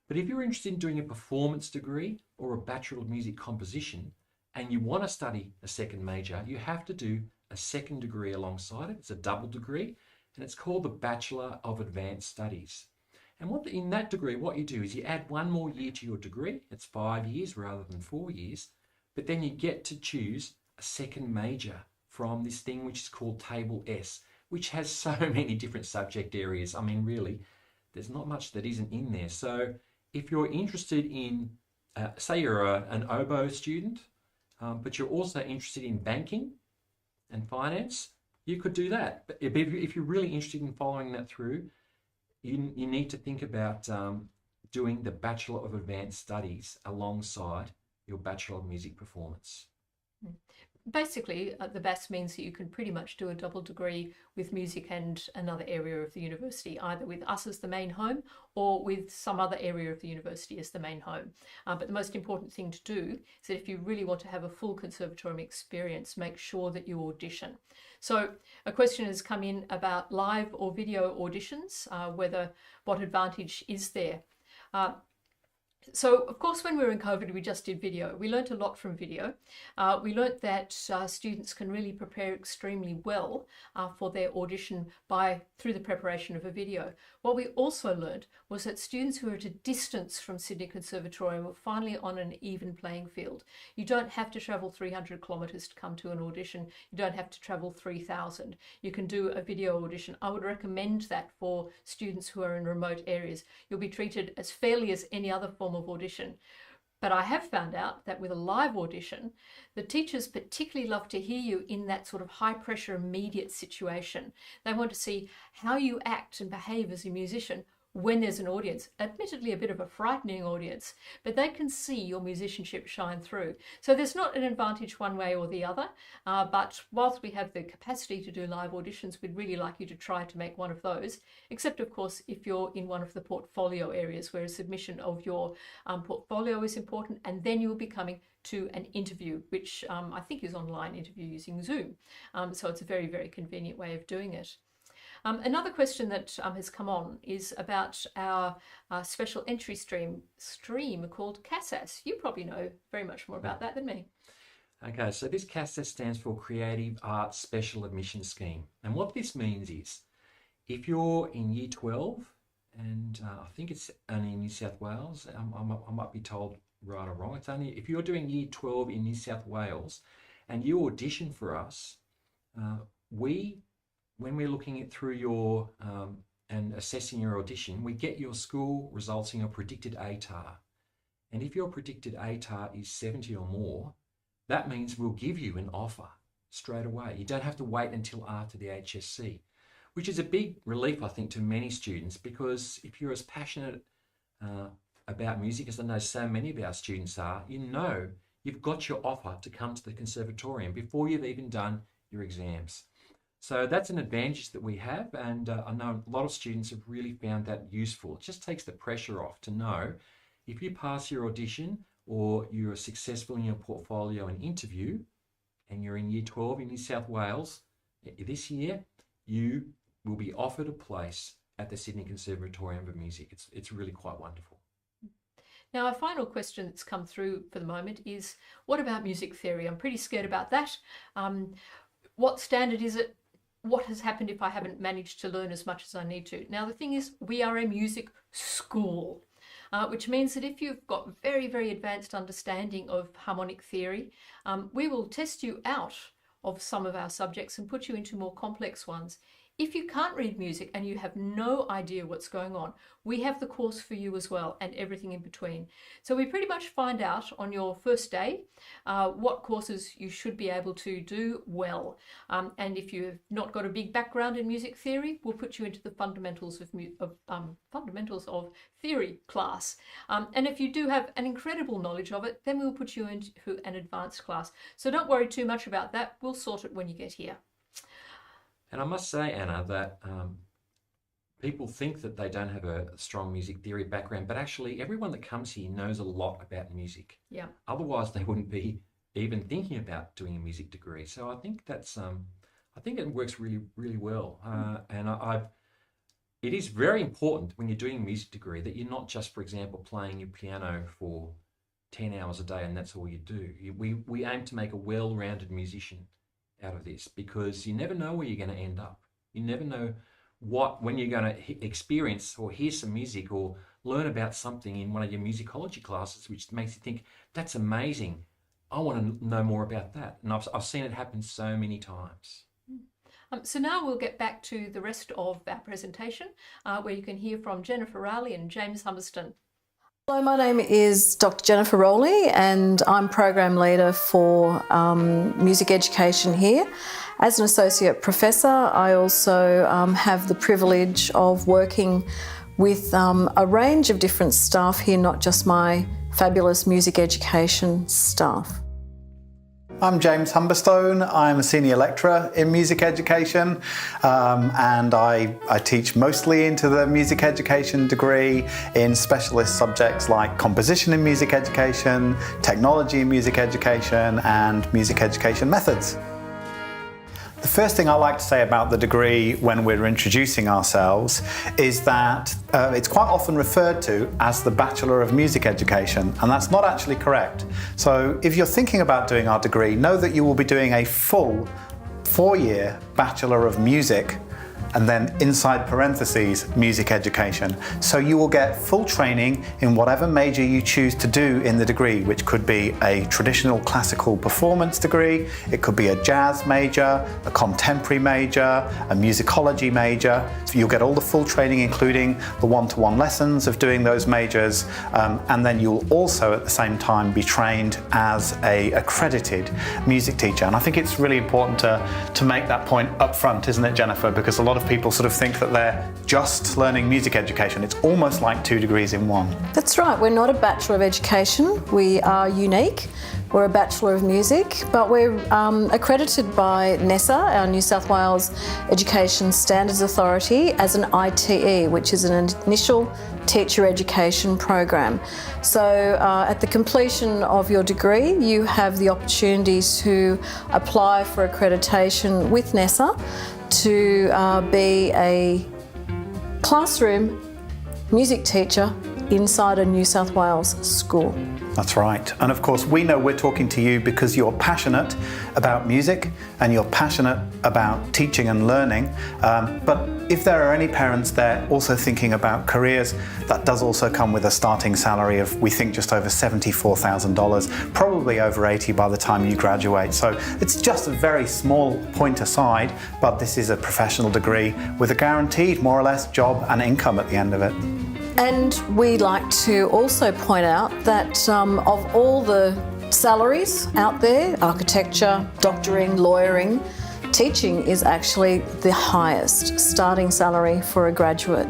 But if you're interested in doing a performance degree or a Bachelor of Music Composition and you want to study a second major, you have to do a second degree alongside it. It's a double degree and it's called the Bachelor of Advanced Studies. And in that degree, what you do is you add 1 more year to your degree. It's 5 years rather than 4 years. But then you get to choose a second major from this thing which is called Table S, which has so many different subject areas. I mean, really, there's not much that isn't in there. So if you're interested in, say you're an oboe student, but you're also interested in banking, and finance, you could do that. But if you're really interested in following that through, you need to think about doing the Bachelor of Advanced Studies alongside your Bachelor of Music Performance. Basically, the BAS means that you can pretty much do a double degree with music and another area of the university, either with us as the main home or with some other area of the university as the main home. But the most important thing to do is that if you really want to have a full conservatorium experience, make sure that you audition. So a question has come in about live or video auditions, what advantage is there? So, of course, when we were in COVID, we just did video. We learnt a lot from video. We learnt that students can really prepare extremely well for their audition through the preparation of a video. What we also learnt was that students who are at a distance from Sydney Conservatorium are finally on an even playing field. You don't have to travel 300 kilometres to come to an audition. You don't have to travel 3,000. You can do a video audition. I would recommend that for students who are in remote areas. You'll be treated as fairly as any other form of audition. But I have found out that with a live audition, the teachers particularly love to hear you in that sort of high pressure immediate situation. They want to see how you act and behave as a musician when there's an audience, admittedly a bit of a frightening audience, but they can see your musicianship shine through. So there's not an advantage one way or the other, but whilst we have the capacity to do live auditions, we'd really like you to try to make one of those, except of course if you're in one of the portfolio areas where a submission of your portfolio is important, and then you'll be coming to an interview, which I think is online interview using Zoom. So it's a very, very convenient way of doing it. Another question that has come on is about our special entry stream called CASAS. You probably know very much more about that than me. Okay, so this CASAS stands for Creative Arts Special Admission Scheme. And what this means is, if you're in Year 12, and I think it's only in New South Wales, I might be told right or wrong, it's only if you're doing Year 12 in New South Wales and you audition for us, when we're looking at through your and assessing your audition, we get your school results in your predicted ATAR. And if your predicted ATAR is 70 or more, that means we'll give you an offer straight away. You don't have to wait until after the HSC, which is a big relief, I think, to many students, because if you're as passionate about music as I know so many of our students are, you know you've got your offer to come to the conservatorium before you've even done your exams. So that's an advantage that we have, and I know a lot of students have really found that useful. It just takes the pressure off to know if you pass your audition or you're successful in your portfolio and interview and you're in Year 12 in New South Wales this year, you will be offered a place at the Sydney Conservatorium of Music. It's really quite wonderful. Now, our final question that's come through for the moment is, what about music theory? I'm pretty scared about that. What standard is it? What has happened if I haven't managed to learn as much as I need to? Now, the thing is, we are a music school, which means that if you've got very, very advanced understanding of harmonic theory, we will test you out of some of our subjects and put you into more complex ones. If you can't read music and you have no idea what's going on, we have the course for you as well, and everything in between. So we pretty much find out on your first day what courses you should be able to do well. And if you've not got a big background in music theory, we'll put you into the fundamentals of theory class. And if you do have an incredible knowledge of it, then we'll put you into an advanced class. So don't worry too much about that. We'll sort it when you get here. And I must say, Anna, that people think that they don't have a strong music theory background, but actually everyone that comes here knows a lot about music. Yeah. Otherwise, they wouldn't be even thinking about doing a music degree. So I think that's, I think it works really, really well. And it is very important when you're doing a music degree that you're not just, for example, playing your piano for 10 hours a day and that's all you do. We aim to make a well-rounded musician out of this, because you never know where you're going to end up. You never know when you're going to experience or hear some music or learn about something in one of your musicology classes, which makes you think, that's amazing. I want to know more about that. And I've seen it happen so many times. So now we'll get back to the rest of our presentation, where you can hear from Jennifer Rowley and James Humberston. Hello, my name is Dr. Jennifer Rowley and I'm Program Leader for Music Education here. As an Associate Professor, I also have the privilege of working with a range of different staff here, not just my fabulous music education staff. I'm James Humberstone. I'm a senior lecturer in music education and I teach mostly into the music education degree in specialist subjects like composition in music education, technology in music education and music education methods. The first thing I like to say about the degree when we're introducing ourselves is that it's quite often referred to as the Bachelor of Music Education, and that's not actually correct. So if you're thinking about doing our degree, know that you will be doing a full 4-year Bachelor of Music and then inside parentheses, music education. So you will get full training in whatever major you choose to do in the degree, which could be a traditional classical performance degree, it could be a jazz major, a contemporary major, a musicology major. You'll get all the full training, including the one-to-one lessons of doing those majors, and then you'll also at the same time be trained as an accredited music teacher. And I think it's really important to make that point up front, isn't it, Jennifer? Because a lot of people sort of think that they're just learning music education. It's almost like 2 degrees in one. That's right, we're not a Bachelor of Education, we are unique. We're a Bachelor of Music, but we're accredited by NESA, our New South Wales Education Standards Authority, as an ITE, which is an initial teacher education program. So at the completion of your degree, you have the opportunity to apply for accreditation with NESA to be a classroom music teacher inside a New South Wales school. That's right. And of course, we know we're talking to you because you're passionate about music and you're passionate about teaching and learning. But if there are any parents there also thinking about careers, that does also come with a starting salary of, we think, just over $74,000, probably over 80 by the time you graduate. So it's just a very small point aside, but this is a professional degree with a guaranteed, more or less, job and income at the end of it. And we like to also point out that of all the salaries out there, architecture, doctoring, lawyering, teaching is actually the highest starting salary for a graduate.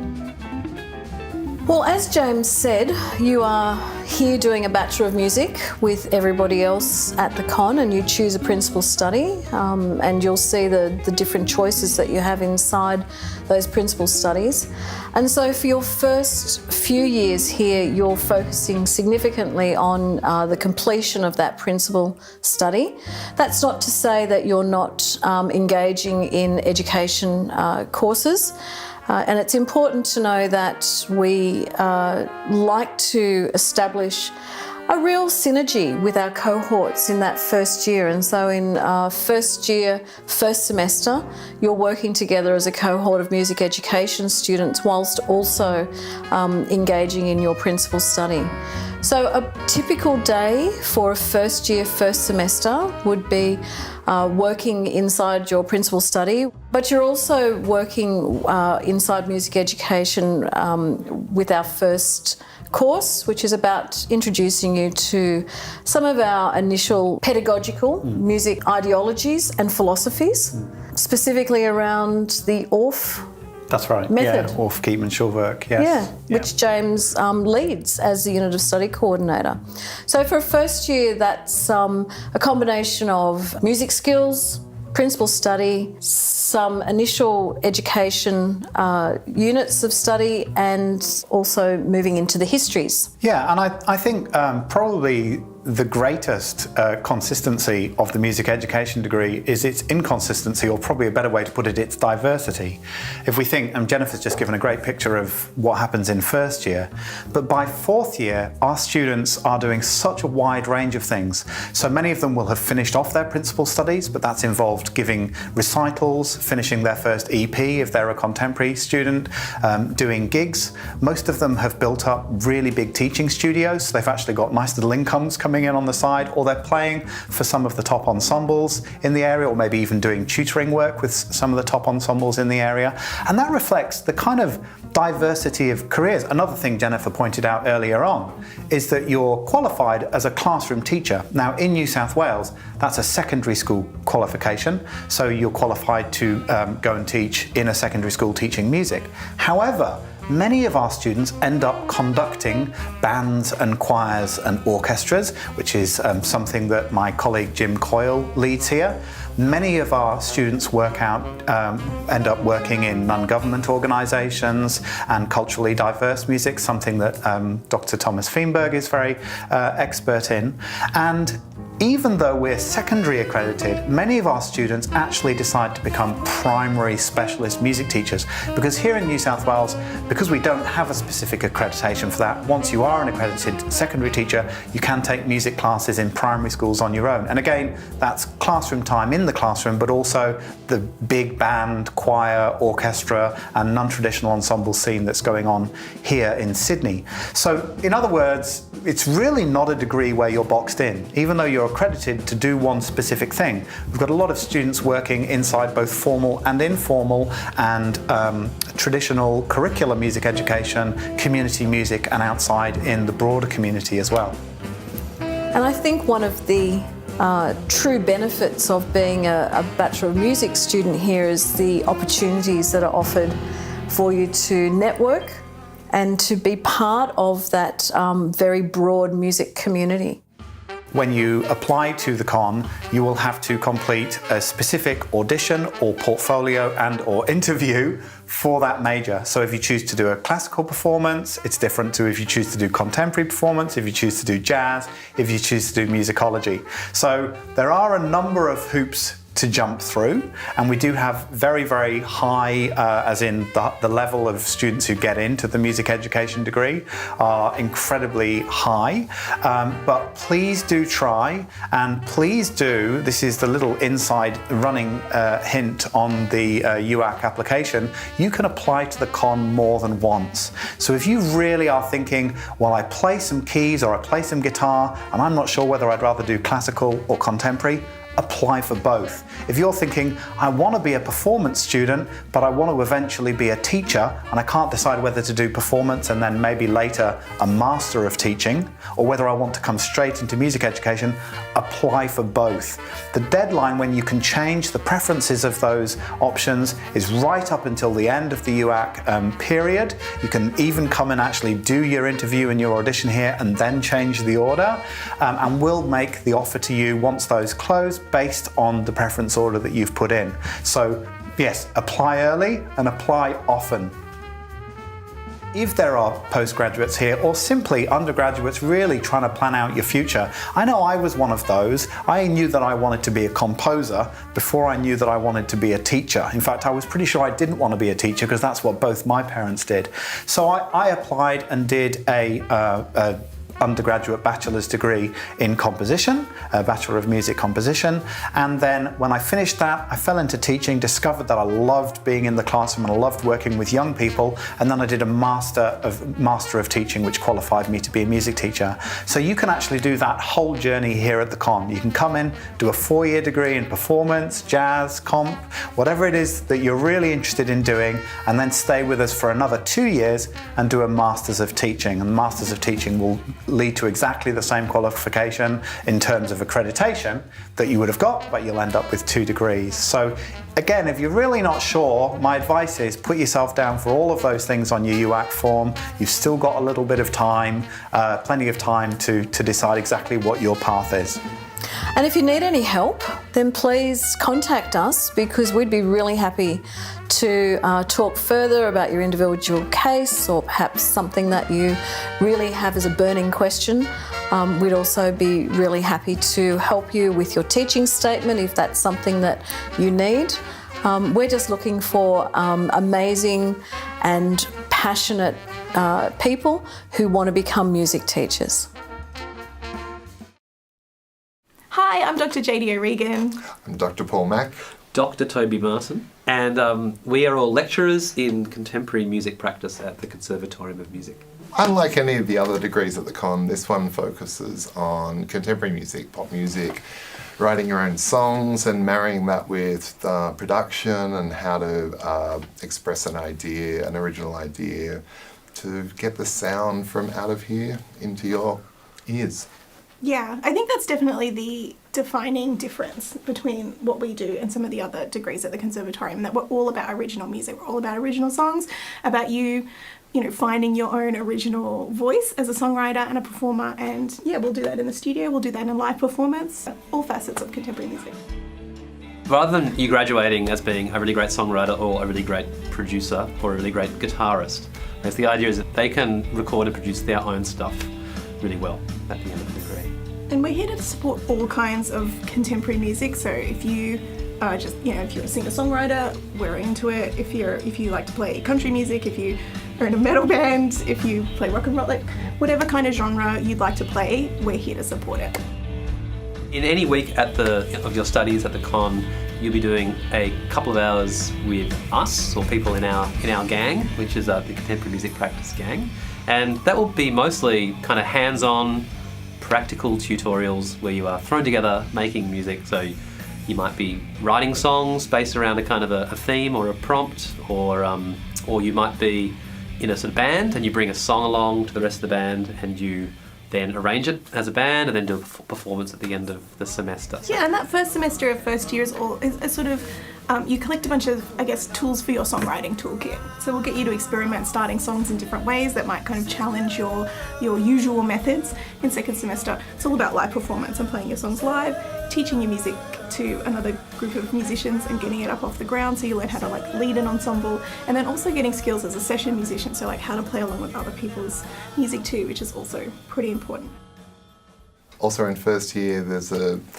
Well, as James said, you are here doing a Bachelor of Music with everybody else at the con, and you choose a principal study, and you'll see the different choices that you have inside those principal studies. And so for your first few years here, you're focusing significantly on the completion of that principal study. That's not to say that you're not engaging in education courses. And it's important to know that we like to establish a real synergy with our cohorts in that first year. And so in first year, first semester, you're working together as a cohort of music education students whilst also engaging in your principal study. So a typical day for a first year, first semester would be working inside your principal study, but you're also working inside music education with our first course, which is about introducing you to some of our initial pedagogical music ideologies and philosophies, specifically around the ORF That's right, method. Yeah, Orff, Keatman, Schulwerk, yes. Yeah, which James leads as the Unit of Study Coordinator. So for a first year, that's a combination of music skills, principal study, some initial education units of study, and also moving into the histories. Yeah, and I think probably the greatest consistency of the music education degree is its inconsistency, or probably a better way to put it, its diversity. If we think, and Jennifer's just given a great picture of what happens in first year, but by fourth year, our students are doing such a wide range of things. So many of them will have finished off their principal studies, but that's involved giving recitals, finishing their first EP if they're a contemporary student, doing gigs. Most of them have built up really big teaching studios, so they've actually got nice little incomes coming coming in on the side, or they're playing for some of the top ensembles in the area, or maybe even doing tutoring work with some of the top ensembles in the area. And that reflects the kind of diversity of careers. Another thing Jennifer pointed out earlier on is that you're qualified as a classroom teacher. Now in New South Wales, that's a secondary school qualification, so you're qualified to go and teach in a secondary school teaching music. However, many of our students end up conducting bands and choirs and orchestras, which is something that my colleague Jim Coyle leads here. Many of our students end up working in non-government organisations and culturally diverse music, something that Dr. Thomas Feenberg is very expert in. And even though we're secondary accredited, many of our students actually decide to become primary specialist music teachers, because here in New South Wales, because we don't have a specific accreditation for that, once you are an accredited secondary teacher, you can take music classes in primary schools on your own. And again, that's classroom time in the classroom, but also the big band, choir, orchestra, and non-traditional ensemble scene that's going on here in Sydney. So in other words, it's really not a degree where you're boxed in, even though you're accredited to do one specific thing. We've got a lot of students working inside both formal and informal and traditional curricular music education, community music, and outside in the broader community as well. And I think one of the true benefits of being a Bachelor of Music student here is the opportunities that are offered for you to network and to be part of that very broad music community. When you apply to the con, you will have to complete a specific audition or portfolio and or interview for that major. So if you choose to do a classical performance, it's different to if you choose to do contemporary performance, if you choose to do jazz, if you choose to do musicology. So there are a number of hoops to jump through, and we do have very, very high, as in the level of students who get into the music education degree are incredibly high, but please do try, and please do, this is the little inside running hint on the UAC application, you can apply to the con more than once. So if you really are thinking, well, I play some keys or I play some guitar and I'm not sure whether I'd rather do classical or contemporary, apply for both. If you're thinking, I want to be a performance student, but I want to eventually be a teacher, and I can't decide whether to do performance and then maybe later a master of teaching, or whether I want to come straight into music education, apply for both. The deadline when you can change the preferences of those options is right up until the end of the UAC period. You can even come and actually do your interview and your audition here and then change the order, and we'll make the offer to you once those close, based on the preference order that you've put in. So yes, apply early and apply often. If there are postgraduates here or simply undergraduates really trying to plan out your future, I know I was one of those. I knew that I wanted to be a composer before I knew that I wanted to be a teacher. In fact, I was pretty sure I didn't want to be a teacher because that's what both my parents did. So I applied and did a undergraduate bachelor's degree in composition, a Bachelor of Music Composition, and then when I finished that, I fell into teaching, discovered that I loved being in the classroom and I loved working with young people, and then I did a Master of Teaching, which qualified me to be a music teacher. So you can actually do that whole journey here at the con. You can come in, do a 4-year degree in performance, jazz, comp, whatever it is that you're really interested in doing, and then stay with us for another 2 years and do a Masters of Teaching. And the Masters of Teaching will lead to exactly the same qualification in terms of accreditation that you would have got, but you'll end up with 2 degrees. So again, if you're really not sure, my advice is put yourself down for all of those things on your UAC form. You've still got a little bit of time, plenty of time to decide exactly what your path is. And if you need any help, then please contact us, because we'd be really happy to talk further about your individual case, or perhaps something that you really have as a burning question. We'd also be really happy to help you with your teaching statement if that's something that you need. We're just looking for amazing and passionate people who want to become music teachers. Hi, I'm Dr. JD O'Regan. I'm Dr. Paul Mack. Dr. Toby Martin, and we are all lecturers in contemporary music practice at the Conservatorium of Music. unlike any of the other degrees at the con, this one focuses on contemporary music, pop music, writing your own songs and marrying that with production and how to express an idea, an original idea, to get the sound from out of here into your ears. Yeah, I think that's definitely the defining difference between what we do and some of the other degrees at the Conservatorium, that we're all about original music, we're all about original songs, about you know, finding your own original voice as a songwriter and a performer, and yeah, we'll do that in the studio, we'll do that in live performance, all facets of contemporary music. Rather than you graduating as being a really great songwriter or a really great producer or a really great guitarist, I guess the idea is that they can record and produce their own stuff really well at the end of the degree. And we're here to support all kinds of contemporary music, so if you are just, you know, if you're a singer-songwriter, we're into it. If you like to play country music, if you are in a metal band, if you play rock and roll, like whatever kind of genre you'd like to play, we're here to support it. In any week of your studies at the con, you'll be doing a couple of hours with us, or people in our gang, which is the Contemporary Music Practice Gang. And that will be mostly kind of hands-on, practical tutorials where you are thrown together making music. So you might be writing songs based around a kind of a theme or a prompt, or you might be in a sort of band and you bring a song along to the rest of the band and you then arrange it as a band and then do a performance at the end of the semester. Yeah, and that first semester of first year is sort of, you collect a bunch of, I guess, tools for your songwriting toolkit. So we'll get you to experiment starting songs in different ways that might kind of challenge your usual methods. In second semester, it's all about live performance and playing your songs live, teaching your music to another group of musicians and getting it up off the ground, so you learn how to like lead an ensemble, and then also getting skills as a session musician, so like how to play along with other people's music too, which is also pretty important. Also in first year, there's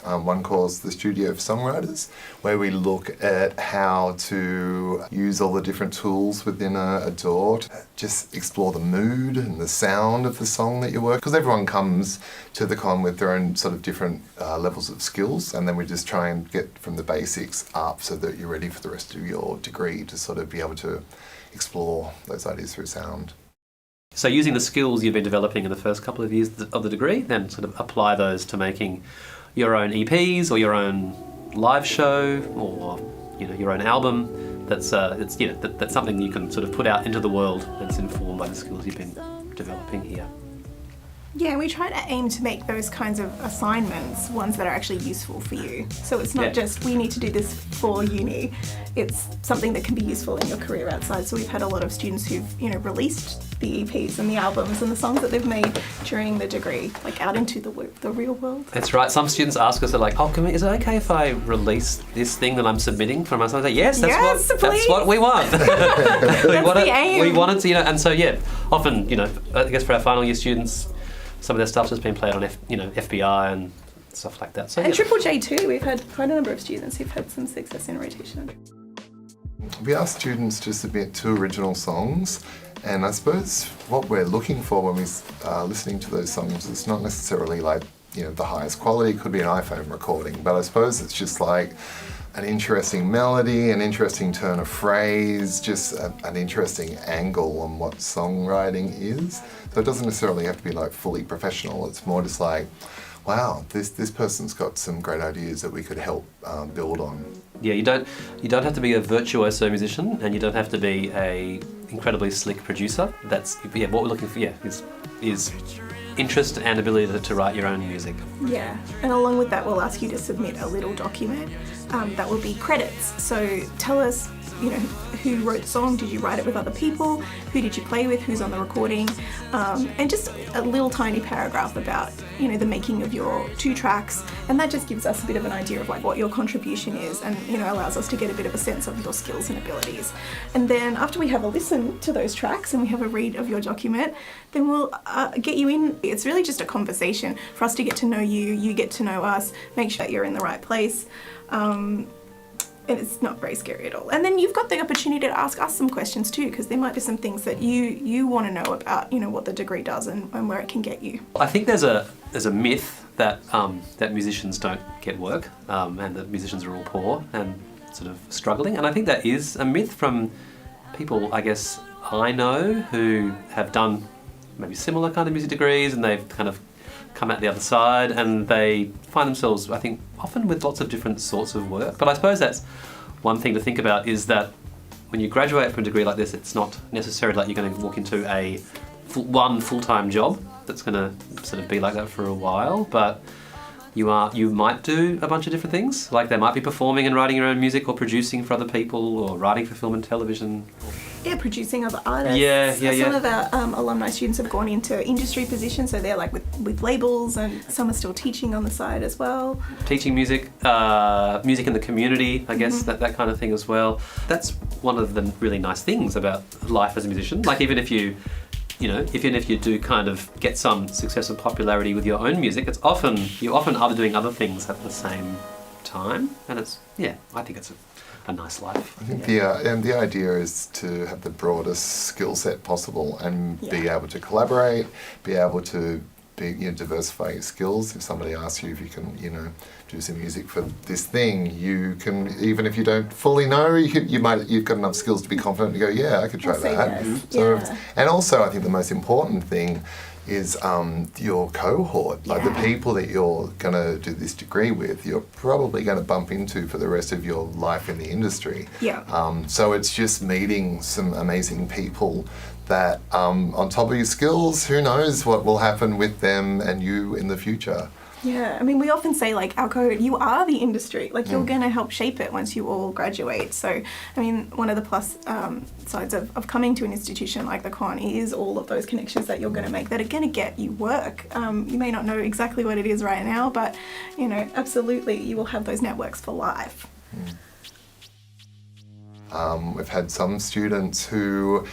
one course, the Studio of Songwriters, where we look at how to use all the different tools within a DAW to just explore the mood and the sound of the song that you work. Because everyone comes to the con with their own sort of different levels of skills, and then we just try and get from the basics up so that you're ready for the rest of your degree to sort of be able to explore those ideas through sound. So using the skills you've been developing in the first couple of years of the degree, then sort of apply those to making your own EPs or your own live show, or your own album. That's something you can sort of put out into the world that's informed by the skills you've been developing here. Yeah, we try to aim to make those kinds of assignments ones that are actually useful for you. So it's not just we need to do this for uni, it's something that can be useful in your career outside. So we've had a lot of students who've released the EPs and the albums and the songs that they've made during the degree, like out into the real world. That's right. Some students ask us, they're like, is it okay if I release this thing that I'm submitting for myself? I say, yes, that's what we want. The aim. We wanted to, and so often, I guess for our final year students, some of their stuff's just been played on FBI and stuff like that. So, and Triple J too, we've had quite a number of students who've had some success in rotation. We ask students to submit 2 original songs, and I suppose what we're looking for when we're listening to those songs is not necessarily like, the highest quality. It could be an iPhone recording, but I suppose it's just like an interesting melody, an interesting turn of phrase, just an interesting angle on what songwriting is. So it doesn't necessarily have to be like fully professional. It's more just like, wow, this person's got some great ideas that we could help build on. Yeah, you don't have to be a virtuoso musician, and you don't have to be a incredibly slick producer. That's what we're looking for. Is interest and ability to write your own music. Yeah, and along with that, we'll ask you to submit a little document that will be credits. So tell us, who wrote the song, did you write it with other people, who did you play with, who's on the recording, and just a little tiny paragraph about, the making of your 2 tracks, and that just gives us a bit of an idea of like what your contribution is, and allows us to get a bit of a sense of your skills and abilities. And then after we have a listen to those tracks and we have a read of your document, then we'll get you in. It's really just a conversation for us to get to know you, you get to know us, make sure that you're in the right place. And it's not very scary at all. And then you've got the opportunity to ask us some questions too, because there might be some things that you want to know about, what the degree does and where it can get you. I think there's a myth that musicians don't get work, and that musicians are all poor and sort of struggling. And I think that is a myth from people, I guess, I know who have done maybe similar kind of music degrees, and they've kind of come out the other side, and they find themselves, I think, often with lots of different sorts of work. But I suppose that's one thing to think about, is that when you graduate from a degree like this, it's not necessarily like you're going to walk into one full-time job that's going to sort of be like that for a while, but you might do a bunch of different things. Like, they might be performing and writing your own music, or producing for other people, or writing for film and television. Yeah, producing other artists. Yeah. Some of our alumni students have gone into industry positions, so they're like with labels, and some are still teaching on the side as well. Teaching music, music in the community, I guess, that kind of thing as well. That's one of the really nice things about life as a musician. Like, even if you do kind of get some success and popularity with your own music, you often are doing other things at the same time, and I think it's a nice life. I think the idea is to have the broadest skill set possible, and be able to collaborate, be able to diversify your skills. If somebody asks you if you can, do some music for this thing, you can, even if you don't fully know, you've got enough skills to be confident to go, yeah, I could try that. Yes. So, and also, I think the most important thing is your cohort, like the people that you're going to do this degree with, you're probably going to bump into for the rest of your life in the industry. Yeah. So it's just meeting some amazing people that, on top of your skills, who knows what will happen with them and you in the future. Yeah, I mean, we often say, like, our cohort, you are the industry. Like, you're going to help shape it once you all graduate. So, I mean, one of the plus sides of coming to an institution like the Con is all of those connections that you're going to make that are going to get you work. You may not know exactly what it is right now, but, absolutely, you will have those networks for life. We've had some students who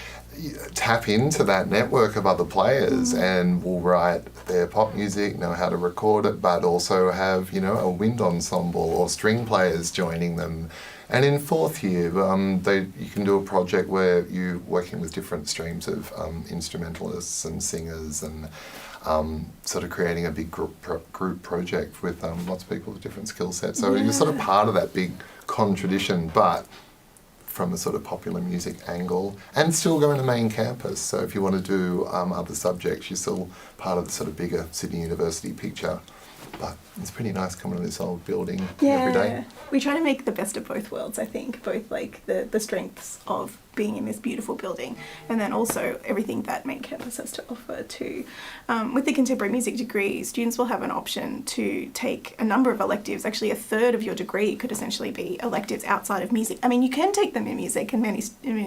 tap into that network of other players and will write their pop music, know how to record it, but also have, a wind ensemble or string players joining them. And in fourth year, you can do a project where you're working with different streams of instrumentalists and singers, and sort of creating a big group project with lots of people with different skill sets. So you're sort of part of that big Con tradition, but from a sort of popular music angle, and still going to main campus. So if you want to do other subjects, you're still part of the sort of bigger Sydney University picture. But it's pretty nice coming to this old building every day. We try to make the best of both worlds, I think, both like the strengths of being in this beautiful building, and then also everything that main campus has to offer too. With the contemporary music degree, students will have an option to take a number of electives. Actually, a third of your degree could essentially be electives outside of music. I mean, you can take them in music, and many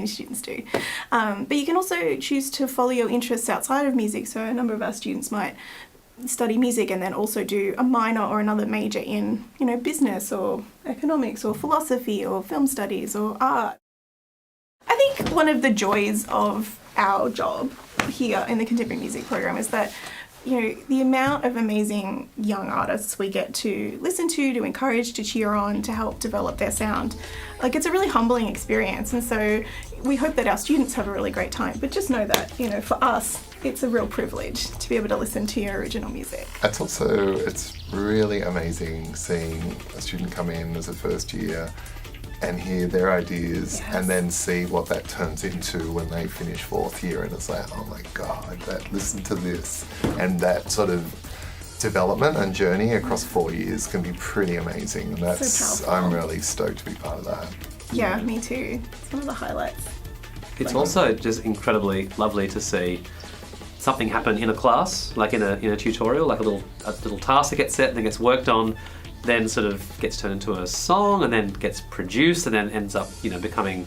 students do, but you can also choose to follow your interests outside of music. So a number of our students might study music and then also do a minor or another major in, business or economics or philosophy or film studies or art. I think one of the joys of our job here in the contemporary music program is that, the amount of amazing young artists we get to listen to encourage, to cheer on, to help develop their sound. Like, it's a really humbling experience, and so we hope that our students have a really great time. But just know that, for us, it's a real privilege to be able to listen to your original music. It's really amazing seeing a student come in as a first year and hear their ideas, and then see what that turns into when they finish fourth year, and it's like, oh my God, listen to this. And that sort of development and journey across 4 years can be pretty amazing, and I'm really stoked to be part of that. Yeah, me too. It's one of the highlights. It's also just incredibly lovely to see something happen in a class, like in a tutorial, like a little task that gets set and then gets worked on, then sort of gets turned into a song, and then gets produced, and then ends up, becoming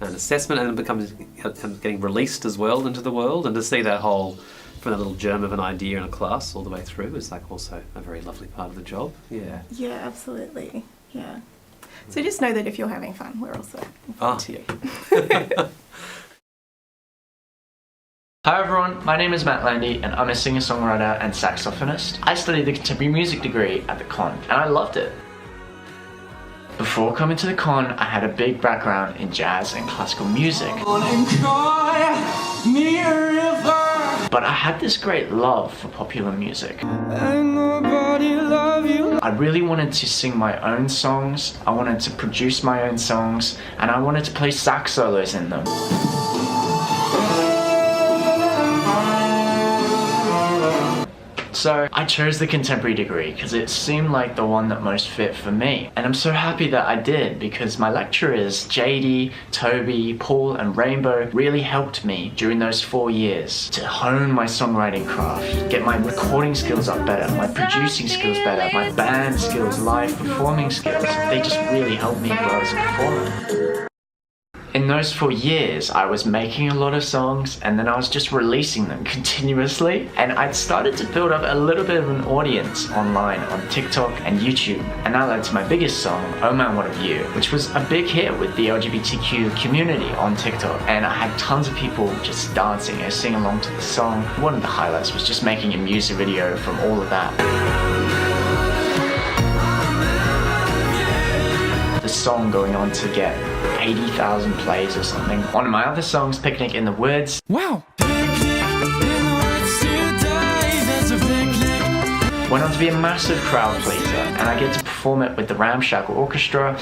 an assessment, and then getting released as well into the world. And to see that whole, from that little germ of an idea in a class all the way through, is like also a very lovely part of the job. Yeah. Yeah, absolutely. Yeah. So just know that if you're having fun, we're also having fun too. Hi everyone, my name is Matt Landy and I'm a singer-songwriter and saxophonist. I studied the contemporary music degree at the Con and I loved it. Before coming to the Con, I had a big background in jazz and classical music. But I had this great love for popular music. I really wanted to sing my own songs, I wanted to produce my own songs, and I wanted to play sax solos in them. So I chose the contemporary degree because it seemed like the one that most fit for me. And I'm so happy that I did, because my lecturers, JD, Toby, Paul and Rainbow, really helped me during those 4 years to hone my songwriting craft, get my recording skills up better, my producing skills better, my band skills, live performing skills. They just really helped me grow as a performer. In those 4 years, I was making a lot of songs and then I was just releasing them continuously, and I'd started to build up a little bit of an audience online on TikTok and YouTube, and that led to my biggest song, Oh Man What Of You, which was a big hit with the LGBTQ community on TikTok, and I had tons of people just dancing and singing along to the song. One of the highlights was just making a music video from all of that. The song going on to get 80,000 plays or something. One of my other songs, Picnic in the Woods. Wow! Went on to be a massive crowd pleaser, and I get to perform it with the Ramshackle Orchestra.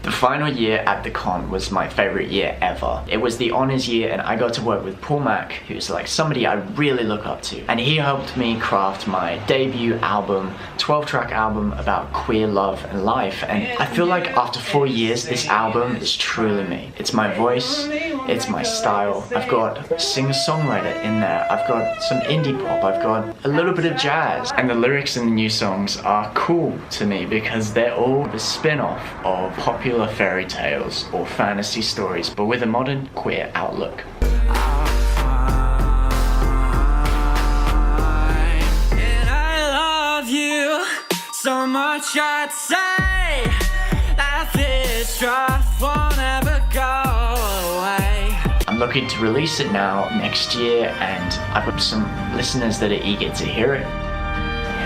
The final year at the con was my favourite year ever. It was the honours year and I got to work with Paul Mac, who's like somebody I really look up to. And he helped me craft my debut album, 12-track album about queer love and life. And I feel like after 4 years, this album is truly me. It's my voice, it's my style. I've got a singer-songwriter in there. I've got some indie pop, I've got a little bit of jazz. And the lyrics in the new songs are cool to me because they're all a spin-off of popular fairy tales or fantasy stories, but with a modern queer outlook. And I love you so much I'd say that this draft won't ever go away. I'm looking to release it now next year, and I've got some listeners that are eager to hear it.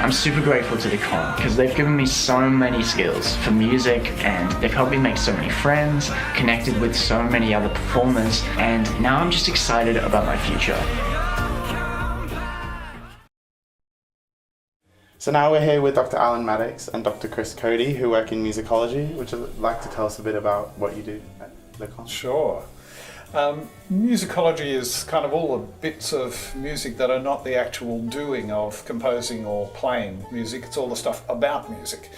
I'm super grateful to the con because they've given me so many skills for music, and they've helped me make so many friends, connected with so many other performers, and now I'm just excited about my future. So now we're here with Dr. Alan Maddox and Dr. Chris Cody, who work in musicology. Would you like to tell us a bit about what you do at the con? Sure. Musicology is kind of all the bits of music that are not the actual doing of composing or playing music. It's all the stuff about music.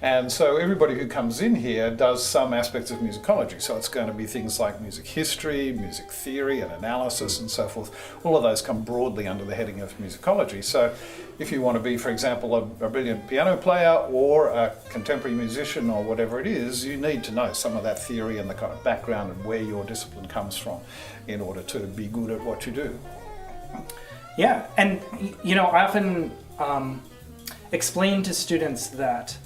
And so everybody who comes in here does some aspects of musicology. So it's going to be things like music history, music theory and analysis and so forth. All of those come broadly under the heading of musicology. So if you want to be, for example, a brilliant piano player or a contemporary musician or whatever it is, you need to know some of that theory and the kind of background and where your discipline comes from in order to be good at what you do. Yeah, and you know, I often explain to students that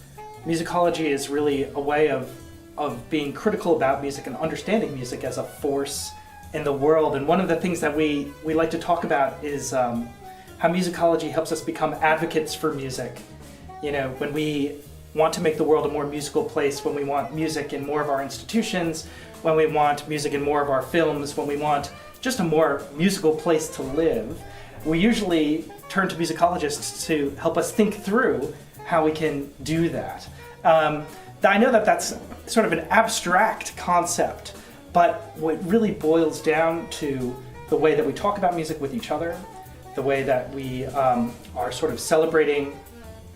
musicology is really a way of being critical about music and understanding music as a force in the world. And one of the things that we like to talk about is how musicology helps us become advocates for music. You know, when we want to make the world a more musical place, when we want music in more of our institutions, when we want music in more of our films, when we want just a more musical place to live, we usually turn to musicologists to help us think through how we can do that. I know that that's sort of an abstract concept, but what really boils down to the way that we talk about music with each other, the way that we are sort of celebrating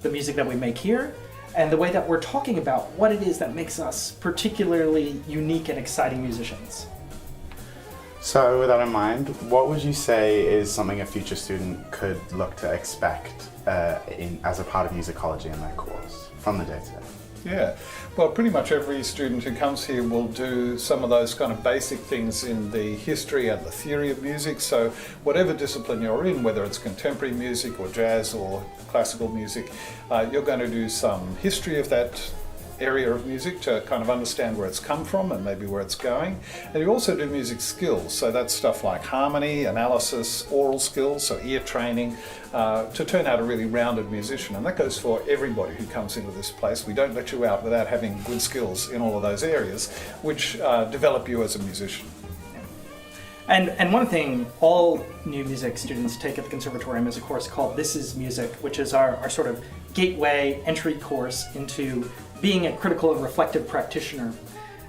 the music that we make here, and the way that we're talking about what it is that makes us particularly unique and exciting musicians. So with that in mind, what would you say is something a future student could look to expect as a part of musicology in their course from the day-to-day? Yeah, well, pretty much every student who comes here will do some of those kind of basic things in the history and the theory of music. So whatever discipline you're in, whether it's contemporary music or jazz or classical music, you're going to do some history of that area of music to kind of understand where it's come from and maybe where it's going. And you also do music skills, so that's stuff like harmony, analysis, oral skills, so ear training, to turn out a really rounded musician. And that goes for everybody who comes into this place. We don't let you out without having good skills in all of those areas, which develop you as a musician. And one thing all new music students take at the Conservatorium is a course called This Is Music, which is our sort of gateway entry course into being a critical and reflective practitioner.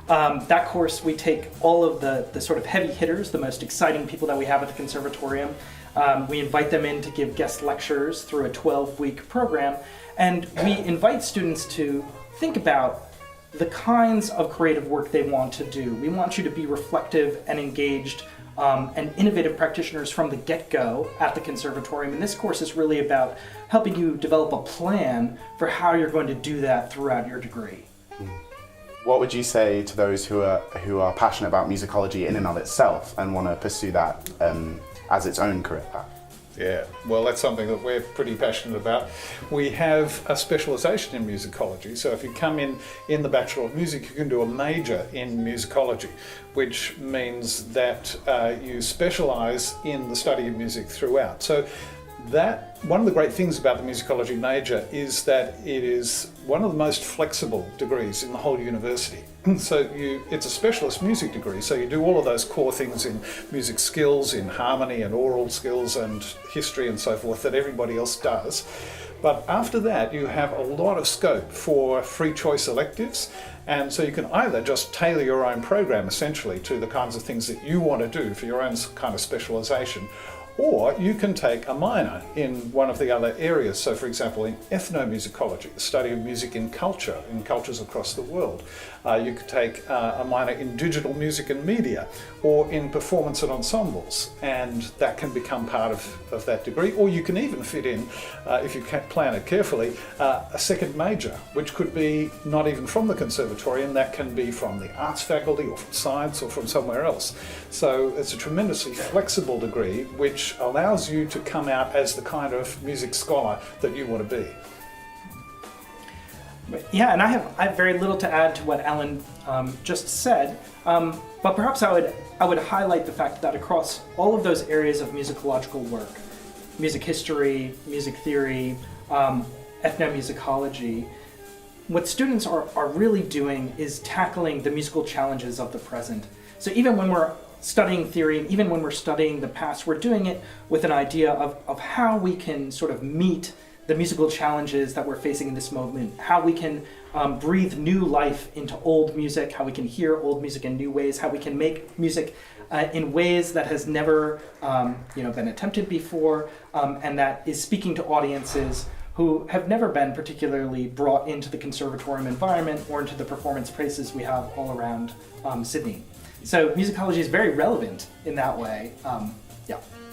That course, we take all of the sort of heavy hitters, the most exciting people that we have at the conservatorium. We invite them in to give guest lectures through a 12-week program, and we invite students to think about the kinds of creative work they want to do. We want you to be reflective and engaged and innovative practitioners from the get-go at the conservatorium. And this course is really about helping you develop a plan for how you're going to do that throughout your degree. What would you say to those who are passionate about musicology in and of itself and want to pursue that as its own career path? Yeah, well, that's something that we're pretty passionate about. We have a specialisation in musicology, so if you come in the Bachelor of Music, you can do a major in musicology, which means that you specialise in the study of music throughout. So that one of the great things about the musicology major is that it is one of the most flexible degrees in the whole university. So it's a specialist music degree, so you do all of those core things in music skills, in harmony and oral skills and history and so forth that everybody else does. But after that, you have a lot of scope for free choice electives, and so you can either just tailor your own program essentially to the kinds of things that you want to do for your own kind of specialisation, or you can take a minor in one of the other areas. So for example, in ethnomusicology, the study of music in cultures across the world. You could take a minor in digital music and media, or in performance and ensembles, and that can become part of that degree. Or you can even fit in, if you plan it carefully, a second major, which could be not even from the conservatorium, that can be from the arts faculty or from science or from somewhere else. So it's a tremendously flexible degree which allows you to come out as the kind of music scholar that you want to be. Yeah, and I have very little to add to what Alan just said, but perhaps I would highlight the fact that across all of those areas of musicological work, music history, music theory, ethnomusicology, what students are really doing is tackling the musical challenges of the present. So even when we're studying theory, even when we're studying the past, we're doing it with an idea of how we can sort of meet the musical challenges that we're facing in this moment, how we can breathe new life into old music, how we can hear old music in new ways, how we can make music in ways that has never been attempted before, and that is speaking to audiences who have never been particularly brought into the conservatorium environment or into the performance spaces we have all around Sydney. So musicology is very relevant in that way.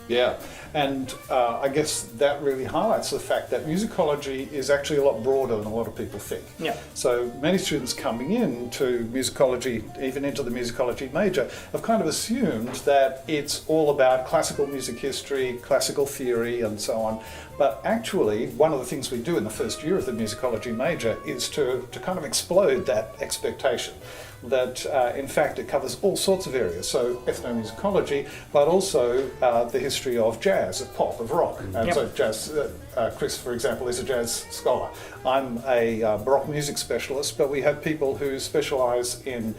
Yeah, and I guess that really highlights the fact that musicology is actually a lot broader than a lot of people think. Yeah. So many students coming in to musicology, even into the musicology major, have kind of assumed that it's all about classical music history, classical theory, and so on. But actually, one of the things we do in the first year of the musicology major is to kind of explode that expectation. That in fact it covers all sorts of areas, so ethnomusicology, but also the history of jazz, of pop, of rock. And so jazz, Chris, for example, is a jazz scholar. I'm a Baroque music specialist, but we have people who specialise in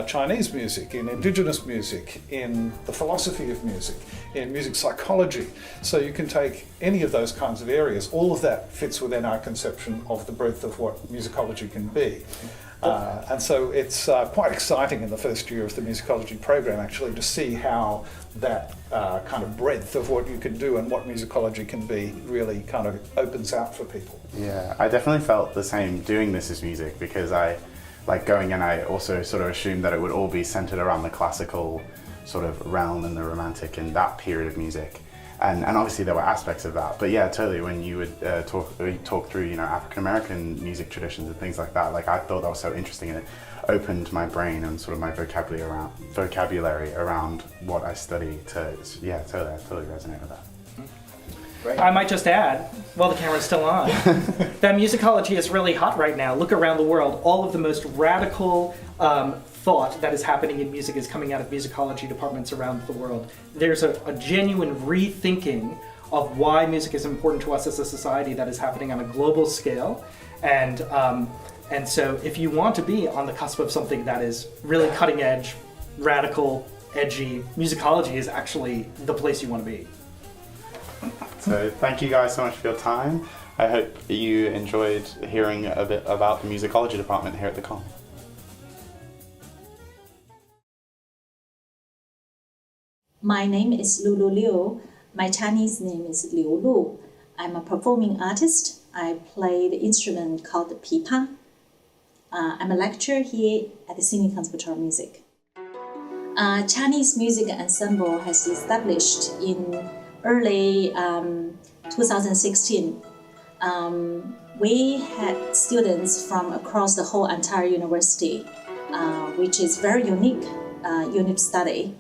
Chinese music, in indigenous music, in the philosophy of music, in music psychology. So you can take any of those kinds of areas. All of that fits within our conception of the breadth of what musicology can be. And so it's quite exciting in the first year of the musicology program actually to see how that kind of breadth of what you can do and what musicology can be really kind of opens out for people. Yeah, I definitely felt the same doing This Is Music, because I also sort of assumed that it would all be centered around the classical sort of realm and the romantic and that period of music. And obviously there were aspects of that, but yeah, totally. When you would talk through, African American music traditions and things like that, like I thought that was so interesting, and it opened my brain and sort of my vocabulary around what I study. I totally resonate with that. Right. I might just add, while the camera's still on, that musicology is really hot right now. Look around the world; all of the most radical thought that is happening in music is coming out of musicology departments around the world. There's a genuine rethinking of why music is important to us as a society that is happening on a global scale. And so if you want to be on the cusp of something that is really cutting edge, radical, edgy, musicology is actually the place you want to be. So thank you guys so much for your time. I hope you enjoyed hearing a bit about the musicology department here at the Con. My name is Lulu Liu. My Chinese name is Liu Lu. I'm a performing artist. I play the instrument called the pipa. I'm a lecturer here at the Sydney Conservatorium of Music. Chinese music ensemble has established in early 2016. We had students from across the whole entire university, which is very unique unit study.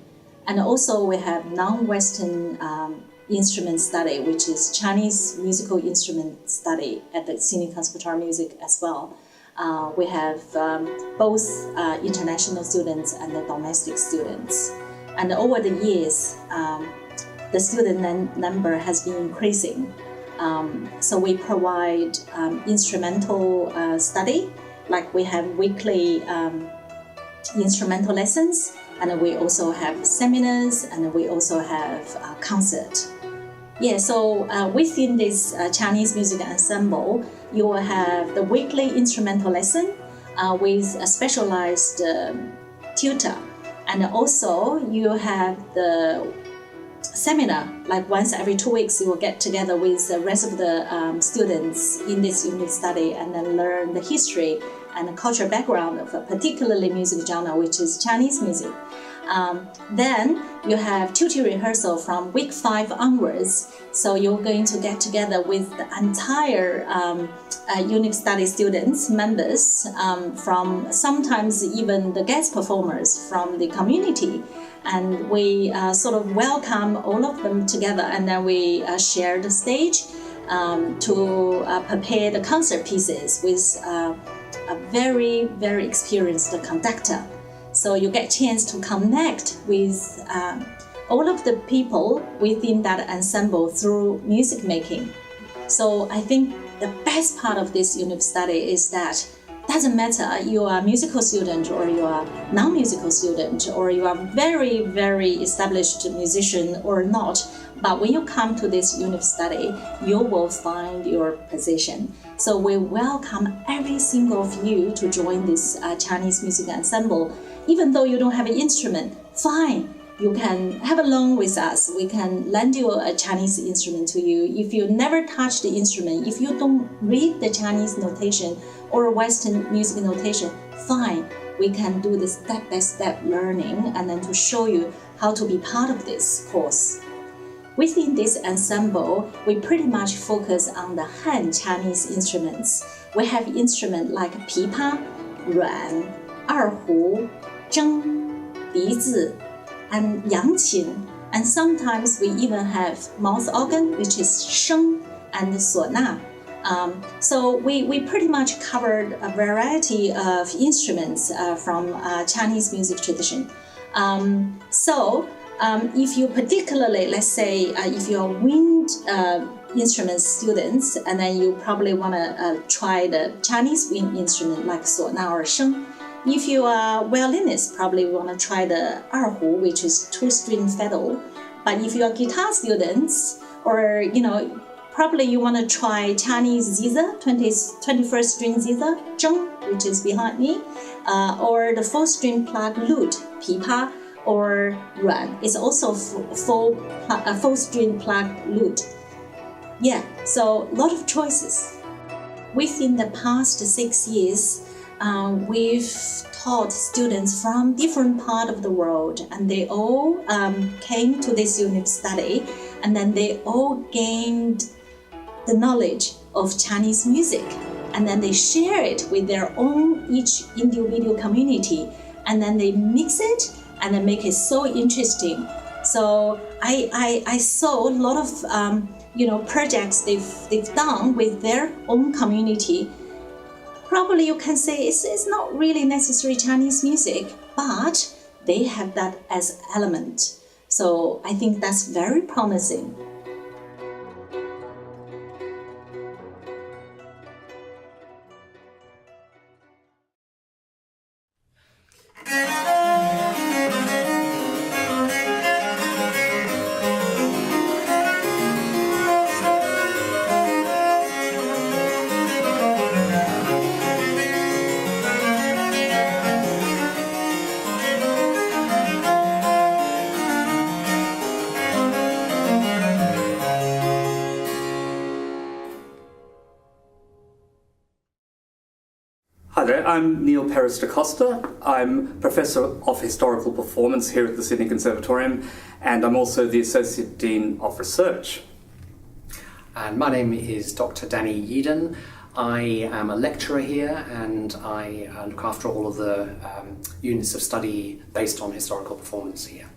And also we have non-Western instrument study, which is Chinese musical instrument study at the Sydney Conservatorium of Music as well. We have both international students and the domestic students. And over the years, the student number has been increasing. So we provide instrumental study, like we have weekly instrumental lessons, and we also have seminars, and we also have concert. Yeah, so within this Chinese music ensemble, you will have the weekly instrumental lesson with a specialized tutor. And also you have the seminar, like once every 2 weeks you will get together with the rest of the students in this unit study and then learn the history and the cultural background of a particularly music genre, which is Chinese music. Then you have tutor rehearsal from week 5 onwards. So you're going to get together with the entire unit study students, members, from sometimes even the guest performers from the community. And we sort of welcome all of them together, and then we share the stage to prepare the concert pieces with a very, very experienced conductor. So you get a chance to connect with all of the people within that ensemble through music making. So I think the best part of this unit study is that doesn't matter you are a musical student or you are non-musical student or you are very, very established musician or not, but when you come to this unit study, you will find your position. So we welcome every single of you to join this Chinese music ensemble. Even though you don't have an instrument, fine. You can have a loan with us. We can lend you a Chinese instrument to you. If you never touch the instrument, if you don't read the Chinese notation or Western music notation, fine. We can do the step-by-step learning and then to show you how to be part of this course. Within this ensemble, we pretty much focus on the Han Chinese instruments. We have instruments like pipa, ruan, erhu, zheng, bizi, and yangqin, and sometimes we even have mouth organ, which is sheng, and suona. So we pretty much covered a variety of instruments from Chinese music tradition. If you particularly, let's say, if you're wind instrument students, and then you probably want to try the Chinese wind instrument like suona or sheng. If you are violinist, probably want to try the erhu, which is 2-string fiddle. But if you are guitar students, or probably you want to try Chinese ziza, 21st string ziza, zheng, which is behind me, or the 4-string plug lute, pipa, or ruan. It's also a 4-string plug lute. Yeah, so a lot of choices. Within the past 6 years, we've taught students from different parts of the world, and they all came to this unit study, and then they all gained the knowledge of Chinese music, and then they share it with their own each individual community, and then they mix it and then make it so interesting. So I saw a lot of projects they've done with their own community. Probably you can say it's not really necessary Chinese music, but they have that as element. So I think that's very promising. I'm Neil Perez da Costa. I'm Professor of Historical Performance here at the Sydney Conservatorium, and I'm also the Associate Dean of Research. And my name is Dr. Danny Yeadon. I am a lecturer here, and I look after all of the units of study based on historical performance here.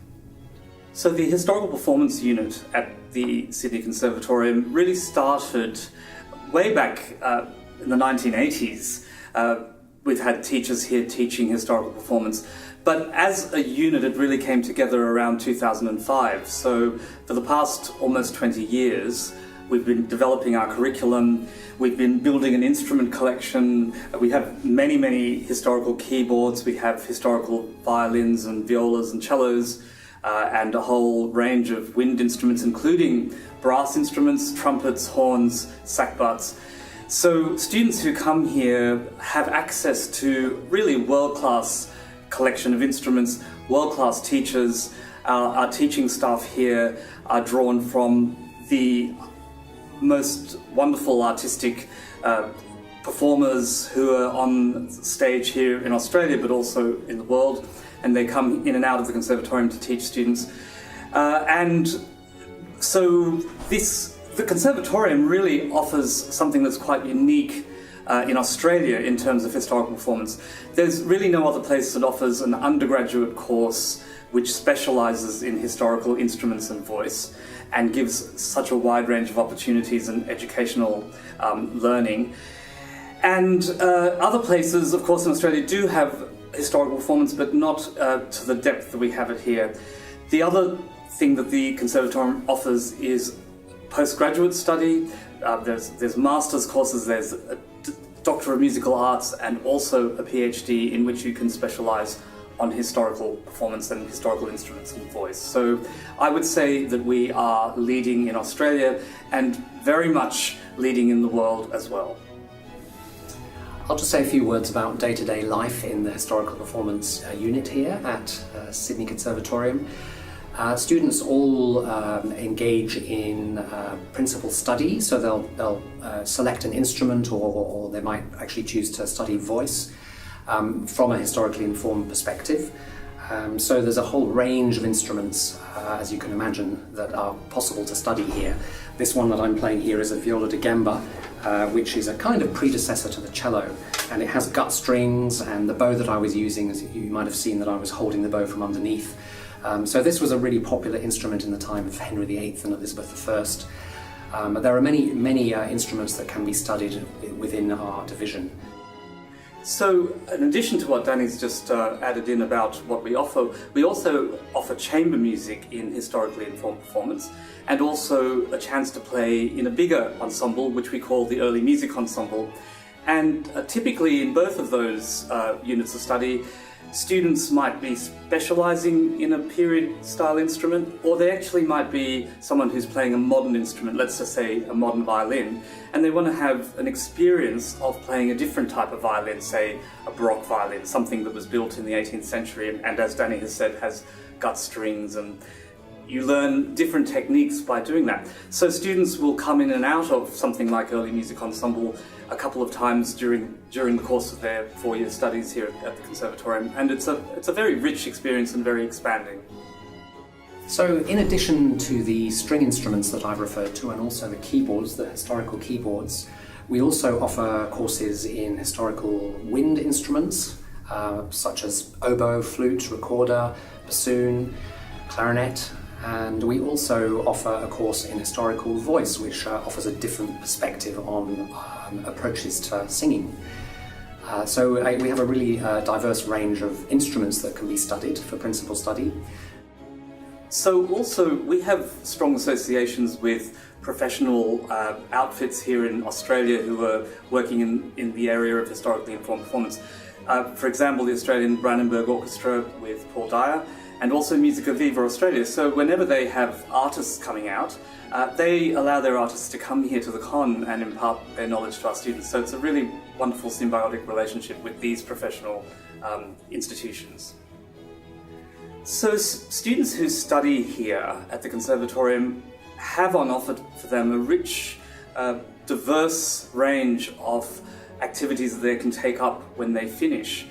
So the Historical Performance Unit at the Sydney Conservatorium really started way back in the 1980s. We've had teachers here teaching historical performance, but as a unit it really came together around 2005. So for the past almost 20 years we've been developing our curriculum, we've been building an instrument collection, we have many historical keyboards, we have historical violins and violas and cellos, and a whole range of wind instruments, including brass instruments, trumpets, horns, sackbuts. So students who come here have access to really world-class collection of instruments, world-class teachers. Our teaching staff here are drawn from the most wonderful artistic performers who are on stage here in Australia, but also in the world, and they come in and out of the conservatorium to teach students. And so the conservatorium really offers something that's quite unique in Australia in terms of historical performance. There's really no other place that offers an undergraduate course which specialises in historical instruments and voice and gives such a wide range of opportunities and educational learning. And other places, of course, in Australia do have historical performance, but not to the depth that we have it here. The other thing that the conservatorium offers is postgraduate study. There's master's courses, there's a Doctor of Musical Arts, and also a PhD in which you can specialise on historical performance and historical instruments and voice. So I would say that we are leading in Australia and very much leading in the world as well. I'll just say a few words about day-to-day life in the historical performance unit here at Sydney Conservatorium. Students all engage in principal study, so they'll select an instrument or they might actually choose to study voice from a historically informed perspective. So there's a whole range of instruments, as you can imagine, that are possible to study here. This one that I'm playing here is a viola da gamba, which is a kind of predecessor to the cello, and it has gut strings, and the bow that I was using, as you might have seen that I was holding the bow from underneath. So this was a really popular instrument in the time of Henry VIII and Elizabeth I. There are many instruments that can be studied within our division. So, in addition to what Danny's just added in about what we also offer chamber music in historically informed performance, and also a chance to play in a bigger ensemble, which we call the Early Music Ensemble. And typically in both of those units of study, students might be specialising in a period style instrument, or they actually might be someone who's playing a modern instrument, let's just say a modern violin, and they want to have an experience of playing a different type of violin, say a Baroque violin, something that was built in the 18th century and as Danny has said, has gut strings, and you learn different techniques by doing that. So students will come in and out of something like Early Music Ensemble a couple of times during the course of their 4-year studies here at the Conservatorium, and it's a very rich experience and very expanding. So in addition to the string instruments that I've referred to, and also the keyboards, the historical keyboards, we also offer courses in historical wind instruments, such as oboe, flute, recorder, bassoon, clarinet, and we also offer a course in historical voice, which offers a different perspective on approaches to singing. So we have a really diverse range of instruments that can be studied for principal study. So also we have strong associations with professional outfits here in Australia who are working in the area of historically informed performance. For example, the Australian Brandenburg Orchestra with Paul Dyer, and also Musica Viva Australia. So whenever they have artists coming out, they allow their artists to come here to the con and impart their knowledge to our students. So it's a really wonderful symbiotic relationship with these professional institutions. So students who study here at the Conservatorium have on offer for them a rich, diverse range of activities that they can take up when they finish.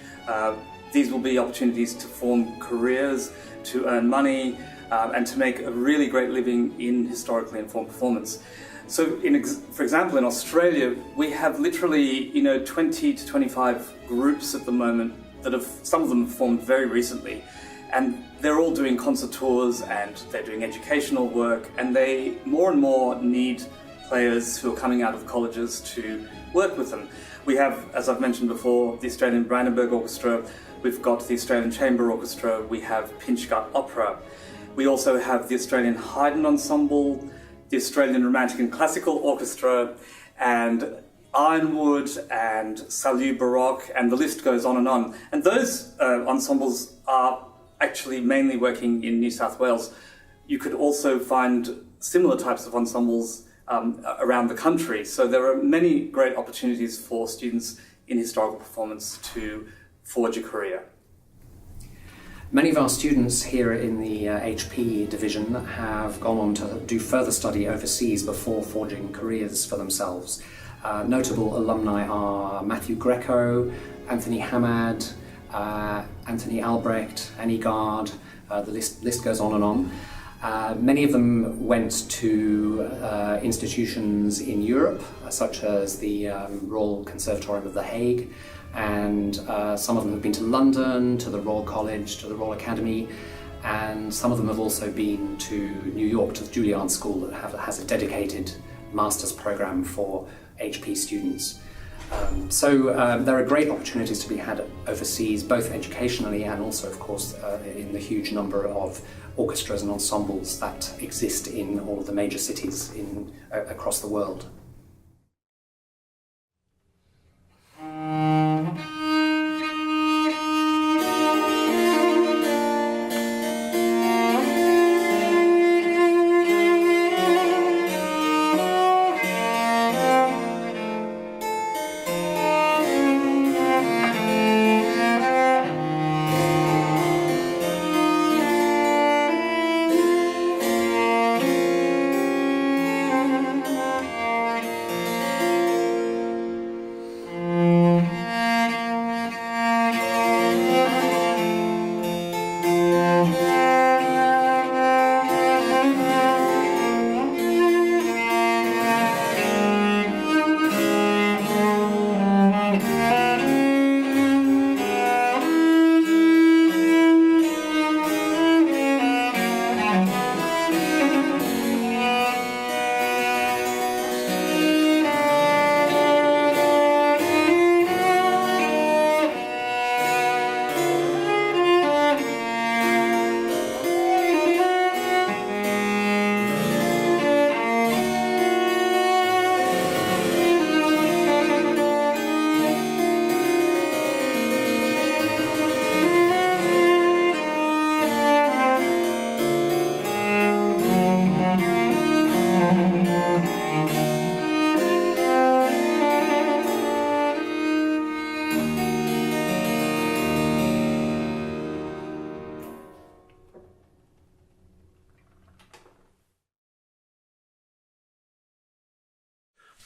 These will be opportunities to form careers, to earn money, and to make a really great living in historically informed performance. So, for example, in Australia, we have literally 20 to 25 groups at the moment that some of them have formed very recently, and they're all doing concert tours and they're doing educational work, and they more and more need players who are coming out of colleges to work with them. We have, as I've mentioned before, the Australian Brandenburg Orchestra, we've got the Australian Chamber Orchestra, we have Pinchgut Opera. We also have the Australian Haydn Ensemble, the Australian Romantic and Classical Orchestra, and Ironwood and Salut Baroque, and the list goes on. And those ensembles are actually mainly working in New South Wales. You could also find similar types of ensembles around the country. So there are many great opportunities for students in historical performance to forge a career. Many of our students here in the HP division have gone on to do further study overseas before forging careers for themselves. Notable alumni are Matthew Greco, Anthony Hamad, Anthony Albrecht, Annie Gard, the list goes on and on. Many of them went to institutions in Europe, such as the Royal Conservatorium of The Hague, and some of them have been to London, to the Royal College, to the Royal Academy, and some of them have also been to New York, to the Juilliard School that has a dedicated master's program for HP students. So there are great opportunities to be had overseas, both educationally and also, of course, in the huge number of orchestras and ensembles that exist in all of the major cities across the world.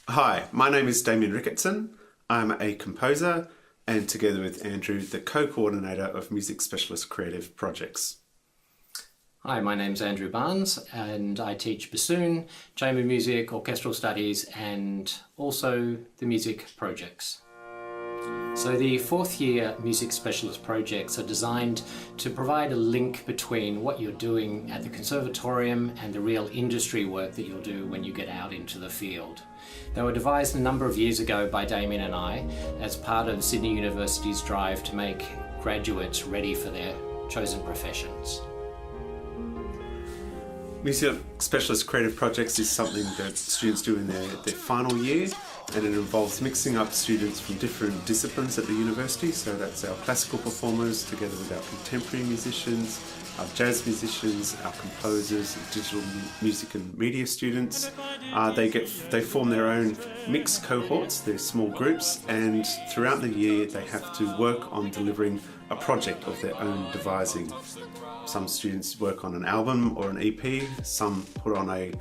Hi, my name is Damien Ricketson. I'm a composer and, together with Andrew, the co-coordinator of Music Specialist Creative Projects. Hi, my name's Andrew Barnes and I teach bassoon, chamber music, orchestral studies and also the music projects. So the fourth year music specialist projects are designed to provide a link between what you're doing at the conservatorium and the real industry work that you'll do when you get out into the field. They were devised a number of years ago by Damien and I as part of Sydney University's drive to make graduates ready for their chosen professions. Music Specialist Creative Projects is something that students do in their final year, and it involves mixing up students from different disciplines at the university. So that's our classical performers together with our contemporary musicians, our jazz musicians, our composers, digital music and media students. They form their own mixed cohorts, they're small groups, and throughout the year they have to work on delivering a project of their own devising. Some students work on an album or an EP, some put on a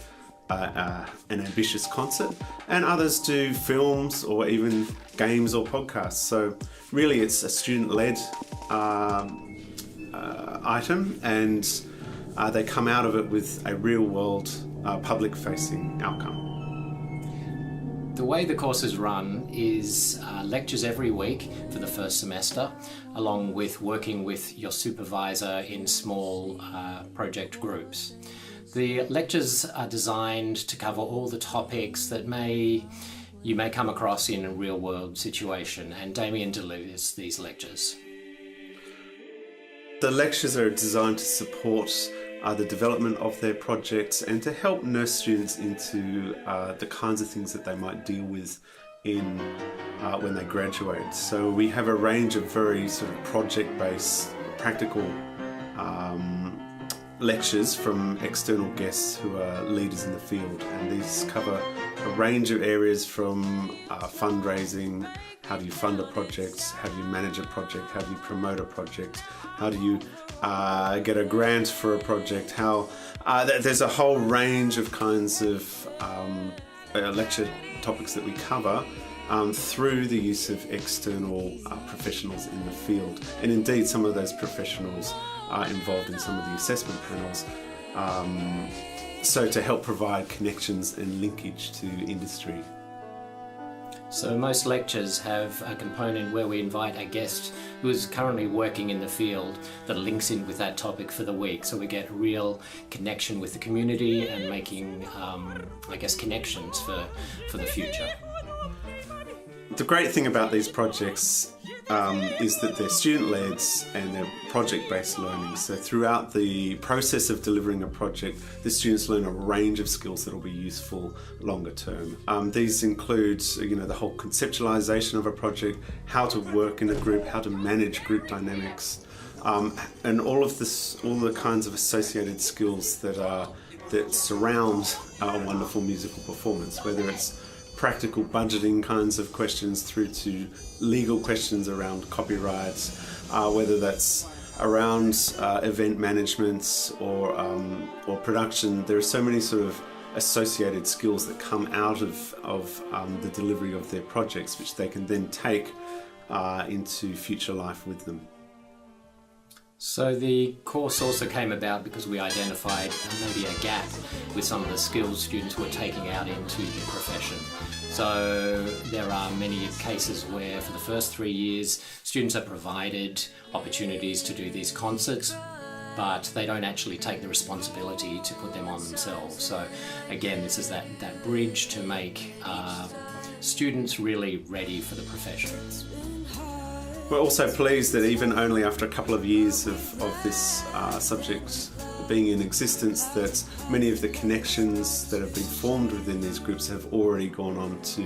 an ambitious concert, and others do films or even games or podcasts. So really it's a student-led item, and they come out of it with a real-world public-facing outcome. The way the course is run is lectures every week for the first semester, along with working with your supervisor in small project groups. The lectures are designed to cover all the topics that you may come across in a real-world situation, and Damien delivers these lectures. The lectures are designed to support the development of their projects and to help nurse students into the kinds of things that they might deal with when they graduate. So we have a range of very sort of project-based, practical lectures from external guests who are leaders in the field, and these cover a range of areas from fundraising, how do you fund a project, how do you manage a project, how do you promote a project, how do you get a grant for a project, there's a whole range of kinds of lecture topics that we cover through the use of external professionals in the field. And indeed some of those professionals are involved in some of the assessment panels, so to help provide connections and linkage to industry. So most lectures have a component where we invite a guest who is currently working in the field that links in with that topic for the week, so we get real connection with the community and making, connections for the future. The great thing about these projects is that they're student-led and they're project-based learning. So throughout the process of delivering a project, the students learn a range of skills that will be useful longer term. These include, the whole conceptualization of a project, how to work in a group, how to manage group dynamics, and all the kinds of associated skills that surround a wonderful musical performance, whether it's practical budgeting kinds of questions through to legal questions around copyrights, whether that's around event management or production. There are so many sort of associated skills that come out of the delivery of their projects, which they can then take into future life with them. So the course also came about because we identified maybe a gap with some of the skills students were taking out into the profession. So there are many cases where for the first 3 years students are provided opportunities to do these concerts, but they don't actually take the responsibility to put them on themselves. So again, this is that bridge to make students really ready for the profession. We're also pleased that even only after a couple of years of this subject being in existence, that many of the connections that have been formed within these groups have already gone on to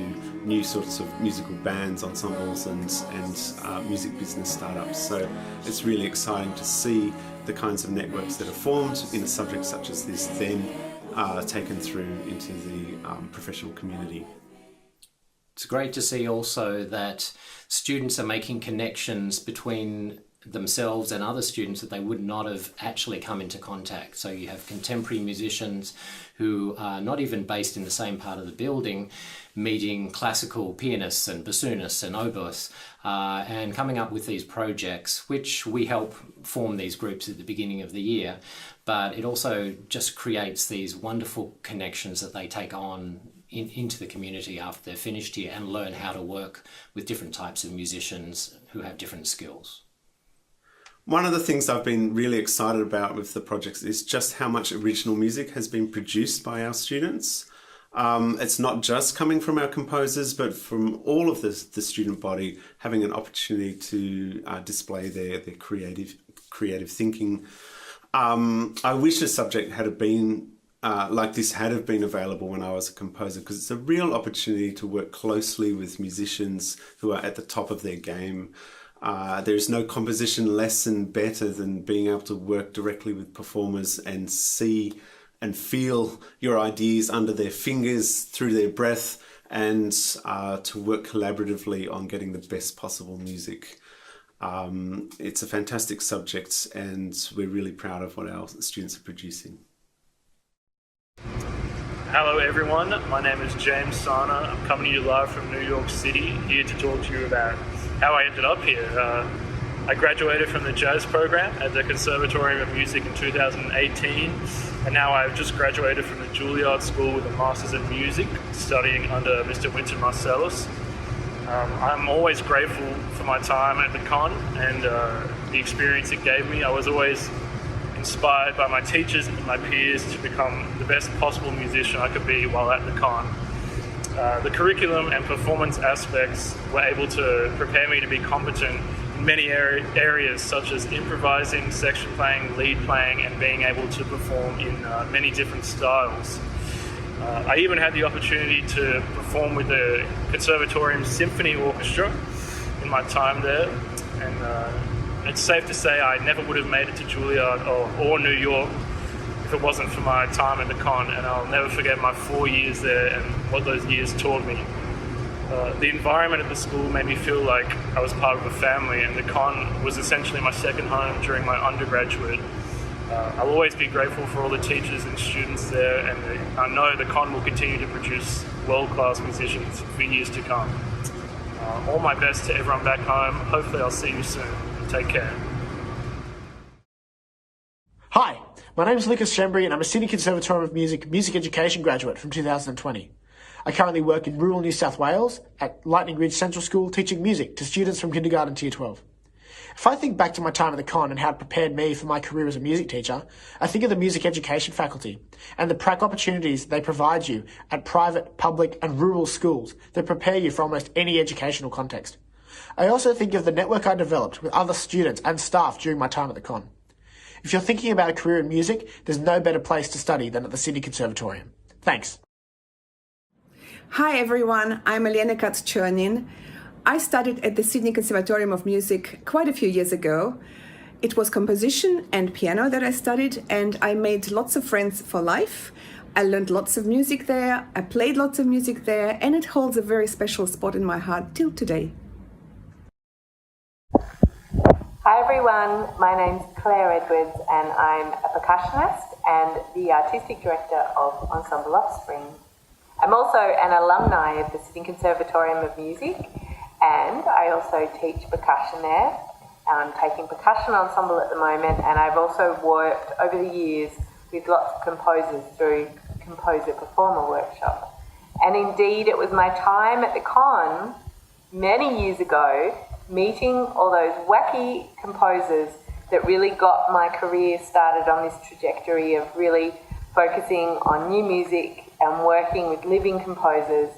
new sorts of musical bands, ensembles and music business startups. So it's really exciting to see the kinds of networks that are formed in a subject such as this then taken through into the professional community. It's great to see also that students are making connections between themselves and other students that they would not have actually come into contact. So you have contemporary musicians who are not even based in the same part of the building, meeting classical pianists and bassoonists and oboists, and coming up with these projects, which we help form these groups at the beginning of the year. But it also just creates these wonderful connections that they take on into the community after they're finished here and learn how to work with different types of musicians who have different skills. One of the things I've been really excited about with the projects is just how much original music has been produced by our students. It's not just coming from our composers, but from all of the student body having an opportunity to display their creative thinking. I wish a subject had been like this had have been available when I was a composer, because it's a real opportunity to work closely with musicians who are at the top of their game. There's no composition lesson better than being able to work directly with performers and see and feel your ideas under their fingers, through their breath, and to work collaboratively on getting the best possible music. It's a fantastic subject and we're really proud of what our students are producing. Hello everyone, my name is James Sana. I'm coming to you live from New York City, here to talk to you about how I ended up here. I graduated from the jazz program at the Conservatorium of Music in 2018, and now I've just graduated from the Juilliard School with a Masters in Music, studying under Mr. Winton Marcellus. I'm always grateful for my time at the con and the experience it gave me. I was always inspired by my teachers and my peers to become the best possible musician I could be while at the con. The curriculum and performance aspects were able to prepare me to be competent in many areas such as improvising, section playing, lead playing, and being able to perform in many different styles. I even had the opportunity to perform with the Conservatorium Symphony Orchestra in my time there, and it's safe to say I never would have made it to Juilliard or New York if it wasn't for my time at the con, and I'll never forget my 4 years there and what those years taught me. The environment at the school made me feel like I was part of a family, and the con was essentially my second home during my undergraduate. I'll always be grateful for all the teachers and students there, and I know the con will continue to produce world-class musicians for years to come. All my best to everyone back home. Hopefully I'll see you soon. Take care. Hi, my name is Lucas Shembry and I'm a Sydney Conservatorium of Music music education graduate from 2020. I currently work in rural New South Wales at Lightning Ridge Central School teaching music to students from kindergarten to year 12. If I think back to my time at the con and how it prepared me for my career as a music teacher, I think of the music education faculty and the prac opportunities they provide you at private, public and rural schools that prepare you for almost any educational context. I also think of the network I developed with other students and staff during my time at the con. If you're thinking about a career in music, there's no better place to study than at the Sydney Conservatorium. Thanks. Hi everyone, I'm Elena Katz-Chernin. I studied at the Sydney Conservatorium of Music quite a few years ago. It was composition and piano that I studied, and I made lots of friends for life. I learned lots of music there, I played lots of music there, and it holds a very special spot in my heart till today. Hi everyone, my name's Claire Edwards and I'm a percussionist and the Artistic Director of Ensemble Offspring. I'm also an alumni of the Sydney Conservatorium of Music, and I also teach percussion there. I'm taking percussion ensemble at the moment, and I've also worked over the years with lots of composers through Composer Performer Workshop. And indeed, it was my time at the con many years ago, meeting all those wacky composers that really got my career started on this trajectory of really focusing on new music and working with living composers.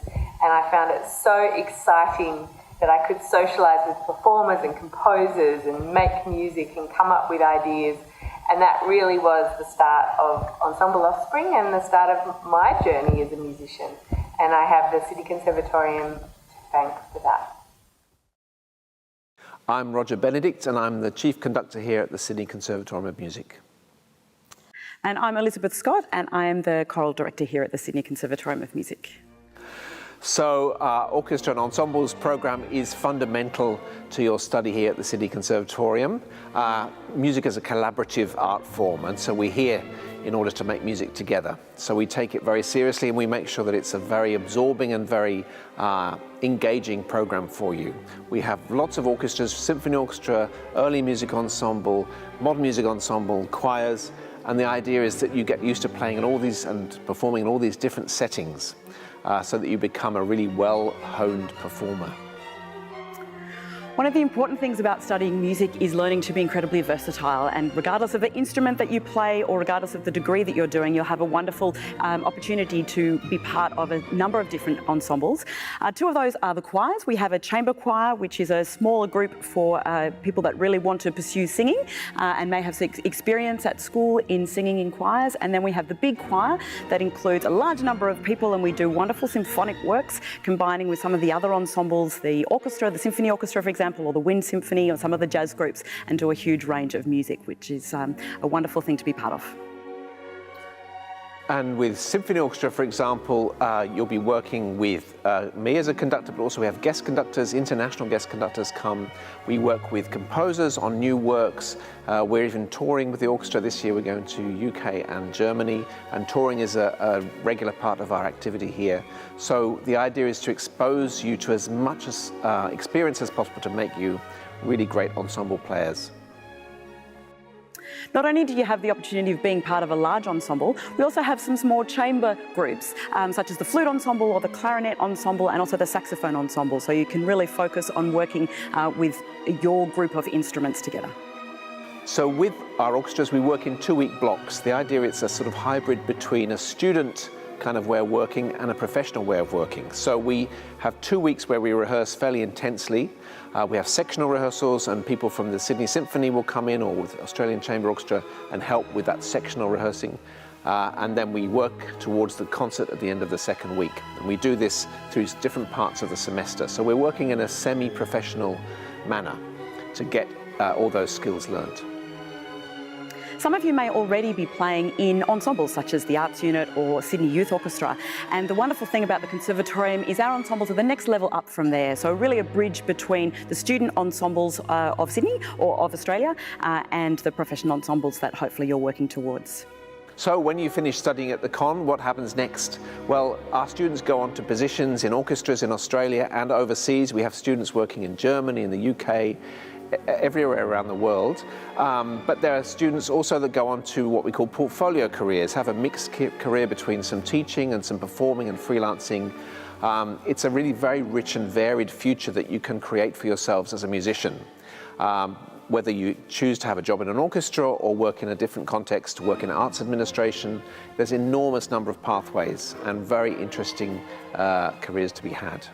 And I found it so exciting that I could socialise with performers and composers and make music and come up with ideas. And that really was the start of Ensemble Offspring and the start of my journey as a musician. And I have the Sydney Conservatorium to thank for that. I'm Roger Benedict and I'm the Chief Conductor here at the Sydney Conservatorium of Music. And I'm Elizabeth Scott and I am the Choral Director here at the Sydney Conservatorium of Music. So orchestra and ensembles program is fundamental to your study here at the Sydney Conservatorium. Music is a collaborative art form, and so we're here in order to make music together. So we take it very seriously and we make sure that it's a very absorbing and very engaging program for you. We have lots of orchestras, symphony orchestra, early music ensemble, modern music ensemble, choirs, and the idea is that you get used to playing in all these and performing in all these different settings. So that you become a really well-honed performer. One of the important things about studying music is learning to be incredibly versatile, and regardless of the instrument that you play or regardless of the degree that you're doing, you'll have a wonderful opportunity to be part of a number of different ensembles. Two of those are the choirs. We have a chamber choir, which is a smaller group for people that really want to pursue singing and may have experience at school in singing in choirs. And then we have the big choir that includes a large number of people, and we do wonderful symphonic works combining with some of the other ensembles, the orchestra, the symphony orchestra, for example, or the wind symphony or some of the jazz groups, and do a huge range of music, which is a wonderful thing to be part of. And with symphony orchestra, for example, you'll be working with me as a conductor, but also we have guest conductors, international guest conductors come. We work with composers on new works. We're even touring with the orchestra this year. We're going to UK and Germany, and touring is a regular part of our activity here. So the idea is to expose you to as much experience as possible to make you really great ensemble players. Not only do you have the opportunity of being part of a large ensemble, we also have some small chamber groups, such as the flute ensemble or the clarinet ensemble, and also the saxophone ensemble. So you can really focus on working with your group of instruments together. So with our orchestras, we work in 2-week blocks. The idea is a sort of hybrid between a student kind of way of working and a professional way of working. So we have 2 weeks where we rehearse fairly intensely. We have sectional rehearsals, and people from the Sydney Symphony will come in, or with Australian Chamber Orchestra, and help with that sectional rehearsing. And then we work towards the concert at the end of the second week. And we do this through different parts of the semester. So we're working in a semi-professional manner to get all those skills learned. Some of you may already be playing in ensembles such as the Arts Unit or Sydney Youth Orchestra, and the wonderful thing about the Conservatorium is our ensembles are the next level up from there, so really a bridge between the student ensembles of Sydney or of Australia and the professional ensembles that hopefully you're working towards. So when you finish studying at the Con, what happens next? Well, our students go on to positions in orchestras in Australia and overseas. We have students working in Germany, in the UK, everywhere around the world. But there are students also that go on to what we call portfolio careers, have a mixed career between some teaching and some performing and freelancing. It's a really very rich and varied future that you can create for yourselves as a musician. Whether you choose to have a job in an orchestra or work in a different context, work in arts administration, there's an enormous number of pathways and very interesting careers to be had.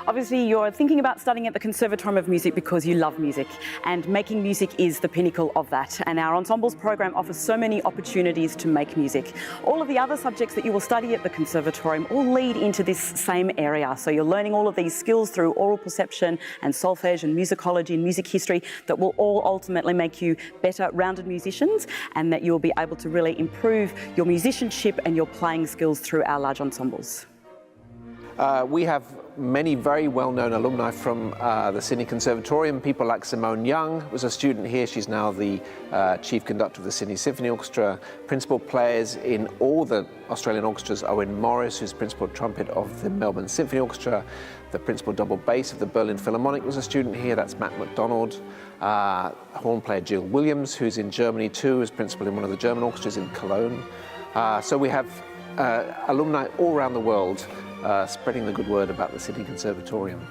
Obviously, you're thinking about studying at the Conservatorium of Music because you love music, and making music is the pinnacle of that. And our ensembles program offers so many opportunities to make music. All of the other subjects that you will study at the Conservatorium all lead into this same area. So you're learning all of these skills through oral perception and solfege and musicology and music history that will all ultimately make you better rounded musicians, and that you'll be able to really improve your musicianship and your playing skills through our large ensembles. We have many very well-known alumni from the Sydney Conservatorium. People like Simone Young was a student here. She's now the chief conductor of the Sydney Symphony Orchestra. Principal players in all the Australian orchestras: Owen Morris, who's principal trumpet of the Melbourne Symphony Orchestra. The principal double bass of the Berlin Philharmonic was a student here. That's Matt MacDonald. Horn player Jill Williams, who's in Germany too, is principal in one of the German orchestras in Cologne. So we have alumni all around the world spreading the good word about the Sydney Conservatorium.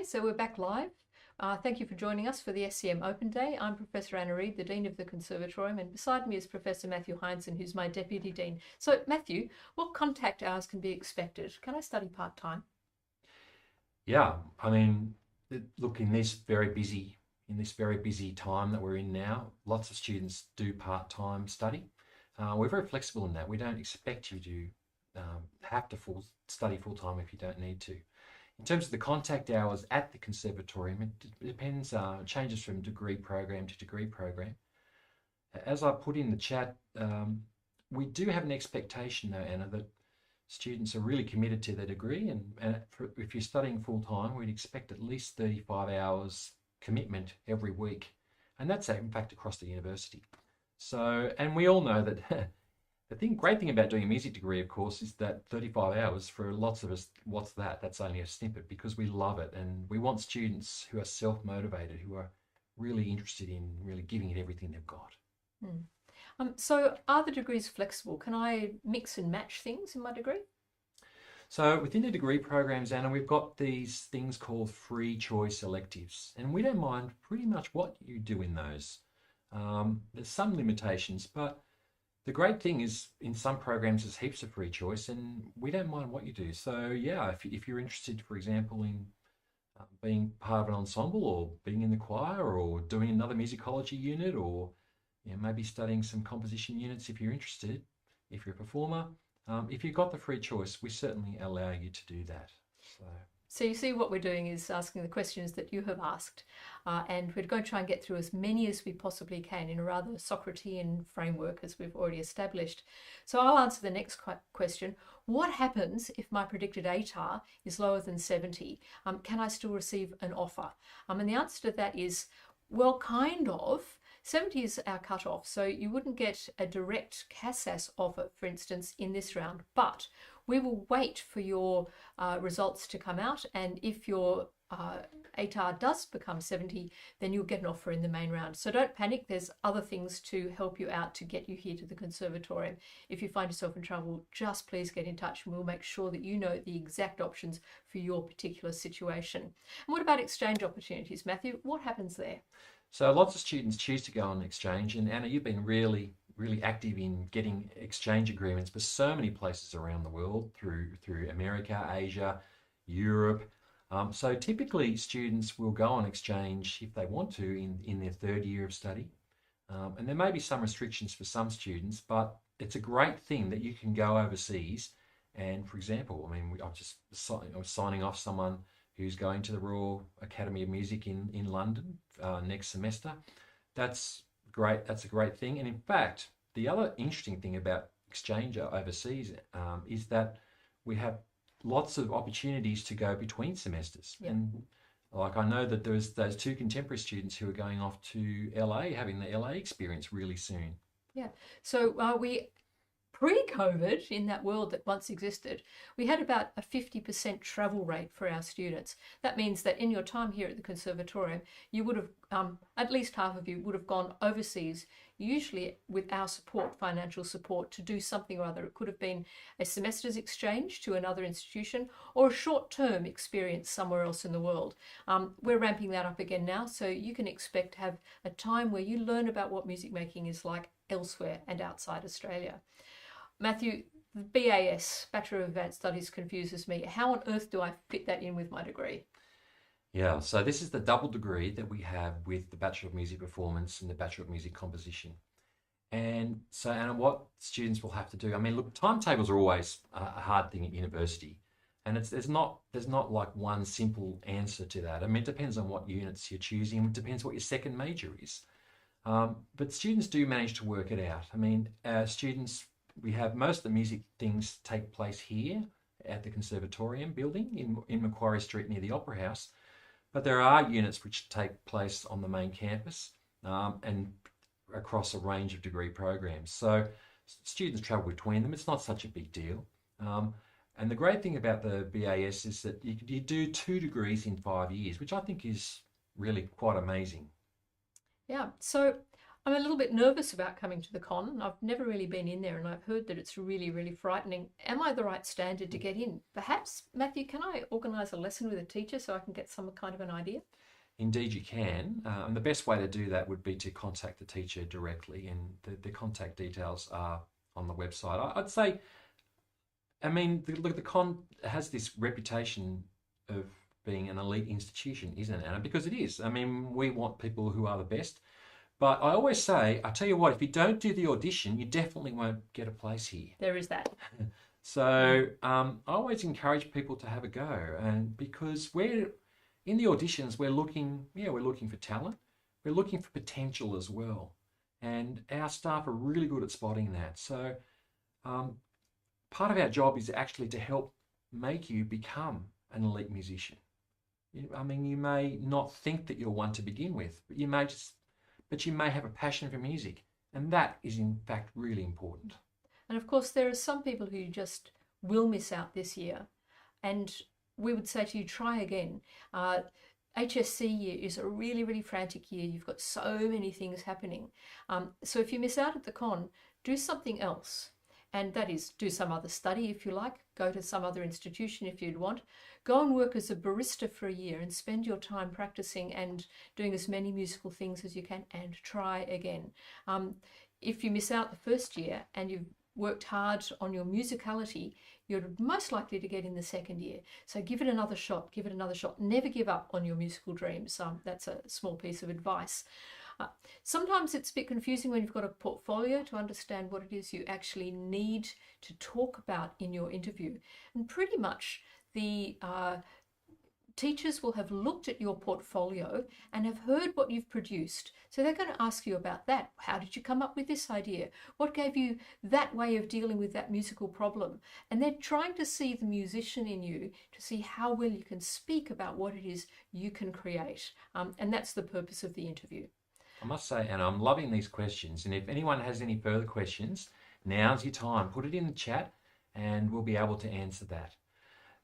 so we're back live. Thank you for joining us for the SCM Open Day. I'm Professor Reid, the Dean of the Conservatorium, and beside me is Professor Matthew Hindson, who's my Deputy Dean. So, Matthew, what contact hours can be expected? Can I study part-time? Yeah, I mean, look, in this very busy time that we're in now, lots of students do part-time study. We're very flexible in that. We don't expect you to have to study full-time if you don't need to. In terms of the contact hours at the Conservatorium, it depends, changes from degree program to degree program. As I put in the chat, we do have an expectation though, Anna, that students are really committed to their degree, and if you're studying full-time, we'd expect at least 35 hours commitment every week. And that's in fact across the university. So, and we all know that great thing about doing a music degree, of course, is that 35 hours for lots of us, what's that? That's only a snippet, because we love it. And we want students who are self-motivated, who are really interested in really giving it everything they've got. So are the degrees flexible? Can I mix and match things in my degree? So within the degree programs, Anna, we've got these things called free choice electives, and we don't mind pretty much what you do in those. There's some limitations, but the great thing is in some programs there's heaps of free choice, and we don't mind what you do. So yeah, if you're interested, for example, in being part of an ensemble, or being in the choir, or doing another musicology unit, or maybe studying some composition units if you're interested, if you're a performer, if you've got the free choice, we certainly allow you to do that. So you see, what we're doing is asking the questions that you have asked, and we're going to try and get through as many as we possibly can in a rather Socratean framework, as we've already established. So I'll answer the next question. What happens if my predicted ATAR is lower than 70? Can I still receive an offer? And the answer to that is, well, kind of. 70 is our cutoff, so you wouldn't get a direct CASAS offer, for instance, in this round, but we will wait for your results to come out, and if your ATAR does become 70, then you'll get an offer in the main round. So don't panic, there's other things to help you out to get you here to the Conservatorium. If you find yourself in trouble, just please get in touch and we'll make sure that you know the exact options for your particular situation. And what about exchange opportunities, Matthew? What happens there? So lots of students choose to go on exchange, and Anna, you've been really active in getting exchange agreements for so many places around the world, through America, Asia, Europe. So typically students will go on exchange if they want to in their third year of study. And there may be some restrictions for some students, but it's a great thing that you can go overseas. And for example, I mean, I was signing off someone who's going to the Royal Academy of Music in London next semester. That's great. That's a great thing. And in fact, the other interesting thing about exchange overseas is that we have lots of opportunities to go between semesters. Yep. And like, I know that there's those two contemporary students who are going off to LA, having the LA experience really soon. Yeah. So we pre-COVID, in that world that once existed, we had about a 50% travel rate for our students. That means that in your time here at the Conservatorium, you would have, at least half of you would have gone overseas, usually with our support, financial support, to do something or other. It could have been a semester's exchange to another institution, or a short-term experience somewhere else in the world. We're ramping that up again now, so you can expect to have a time where you learn about what music making is like elsewhere and outside Australia. Matthew, the BAS, Bachelor of Advanced Studies, confuses me. How on earth do I fit that in with my degree? Yeah, so this is the double degree that we have with the Bachelor of Music Performance and the Bachelor of Music Composition. And so, Anna, what students will have to do, I mean, look, timetables are always a hard thing at university. And there's not like one simple answer to that. I mean, it depends on what units you're choosing. It depends what your second major is. But students do manage to work it out. I mean, we have most of the music things take place here at the Conservatorium building in Macquarie Street near the Opera House. But there are units which take place on the main campus and across a range of degree programs. So students travel between them. It's not such a big deal. And the great thing about the BAS is that you do 2 degrees in 5 years, which I think is really quite amazing. Yeah, so I'm a little bit nervous about coming to the con. I've never really been in there, and I've heard that it's really, really frightening. Am I the right standard to get in? Perhaps, Matthew, can I organise a lesson with a teacher so I can get some kind of an idea? Indeed you can, and the best way to do that would be to contact the teacher directly, and the contact details are on the website. I'd say, I mean, look, the con has this reputation of being an elite institution, isn't it, Anna? Because it is. I mean, we want people who are the best. But I always say, I tell you what, if you don't do the audition, you definitely won't get a place here. There is that. So I always encourage people to have a go, and because we're in the auditions, we're looking for talent, we're looking for potential as well, and our staff are really good at spotting that. So part of our job is actually to help make you become an elite musician. I mean, you may not think that you're one to begin with, but you may have a passion for music, and that is in fact really important. And of course, there are some people who just will miss out this year, and we would say to you, try again. HSC year is a really, really frantic year. You've got so many things happening. So if you miss out at the con, do something else. And that is, do some other study if you like, go to some other institution if you'd want, go and work as a barista for a year and spend your time practicing and doing as many musical things as you can, and try again. If you miss out the first year and you've worked hard on your musicality, you're most likely to get in the second year. So give it another shot, give it another shot. Never give up on your musical dreams. That's a small piece of advice. Sometimes it's a bit confusing when you've got a portfolio to understand what it is you actually need to talk about in your interview. And pretty much the teachers will have looked at your portfolio and have heard what you've produced. So they're going to ask you about that. How did you come up with this idea? What gave you that way of dealing with that musical problem? And they're trying to see the musician in you, to see how well you can speak about what it is you can create. And that's the purpose of the interview. I must say, Anna, I'm loving these questions, and if anyone has any further questions, now's your time. Put it in the chat and we'll be able to answer that.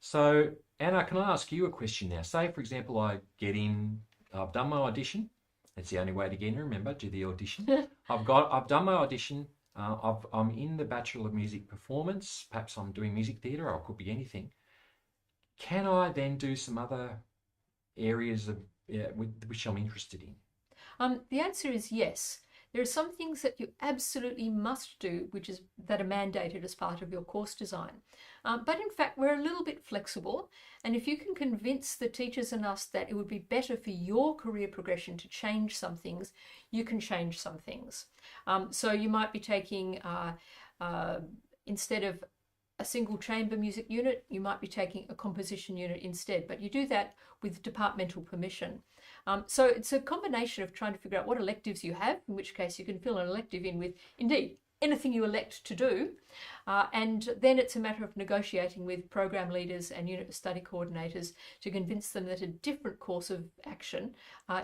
So, Anna, can I ask you a question now? Say, for example, I get in, I've done my audition. That's the only way to get in, remember, do the audition. I've done my audition. I'm in the Bachelor of Music Performance. Perhaps I'm doing music theatre, or it could be anything. Can I then do some other areas of which I'm interested in? The answer is yes. There are some things that you absolutely must do, that are mandated as part of your course design. But in fact, we're a little bit flexible. And if you can convince the teachers and us that it would be better for your career progression to change some things, you can change some things. So you might be taking, instead of a single chamber music unit, you might be taking a composition unit instead, but you do that with departmental permission. So it's a combination of trying to figure out what electives you have, in which case you can fill an elective in with, indeed, anything you elect to do. And then it's a matter of negotiating with program leaders and unit study coordinators to convince them that a different course of action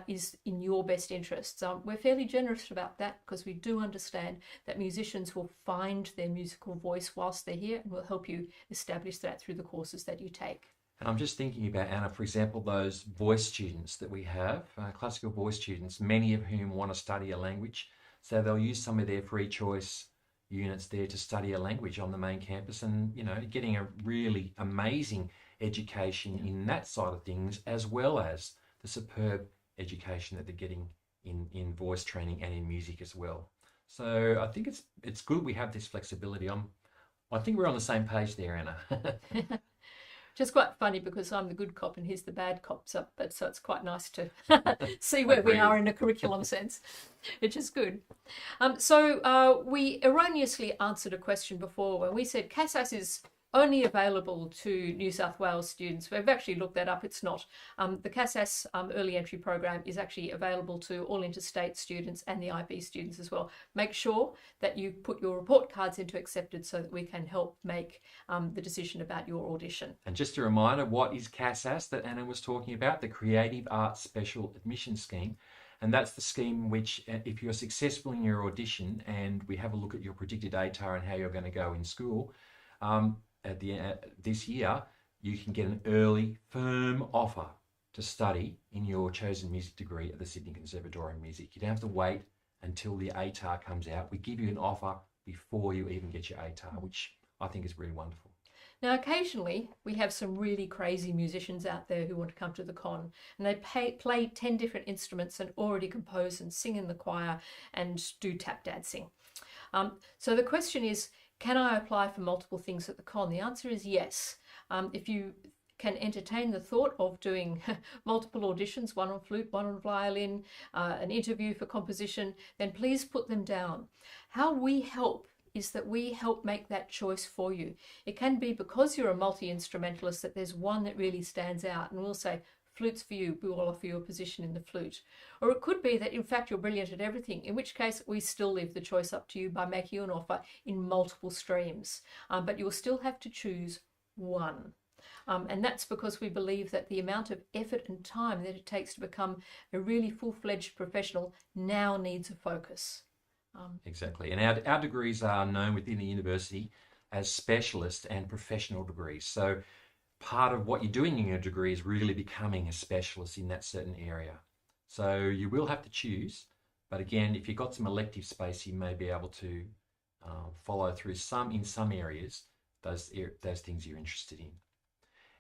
is in your best interests. We're fairly generous about that because we do understand that musicians will find their musical voice whilst they're here, and we'll help you establish that through the courses that you take. And I'm just thinking about, Anna, for example, those voice students that we have, classical voice students, many of whom want to study a language. So they'll use some of their free choice units there to study a language on the main campus, and, you know, getting a really amazing education in that side of things, as well as the superb education that they're getting in voice training and in music as well. So I think it's good we have this flexibility. I think we're on the same page there, Anna. Just quite funny because I'm the good cop and he's the bad cop, so it's quite nice to see where we are in a curriculum sense, which is good. So we erroneously answered a question before when we said CASAS is only available to New South Wales students. We've actually looked that up. It's not. The CASAS early entry program is actually available to all interstate students and the IB students as well. Make sure that you put your report cards into Accepted so that we can help make the decision about your audition. And just a reminder, what is CASAS that Anna was talking about? The Creative Arts Special Admission Scheme. And that's the scheme which, if you're successful in your audition and we have a look at your predicted ATAR and how you're going to go in school, this year, you can get an early, firm offer to study in your chosen music degree at the Sydney Conservatorium of Music. You don't have to wait until the ATAR comes out. We give you an offer before you even get your ATAR, which I think is really wonderful. Now, occasionally we have some really crazy musicians out there who want to come to the con, and they play 10 different instruments and already compose and sing in the choir and do tap dancing. So the question is, can I apply for multiple things at the con? The answer is yes. If you can entertain the thought of doing multiple auditions, one on flute, one on violin, an interview for composition, then please put them down. How we help is that we help make that choice for you. It can be because you're a multi-instrumentalist that there's one that really stands out, and we'll say, flute's for you, we will offer you a position in the flute. Or it could be that in fact you're brilliant at everything, in which case we still leave the choice up to you by making you an offer in multiple streams. But you'll still have to choose one. And that's because we believe that the amount of effort and time that it takes to become a really full-fledged professional now needs a focus. Exactly. And our degrees are known within the university as specialist and professional degrees. So part of what you're doing in your degree is really becoming a specialist in that certain area. So you will have to choose, but again, if you've got some elective space, you may be able to follow through in some areas, those things you're interested in.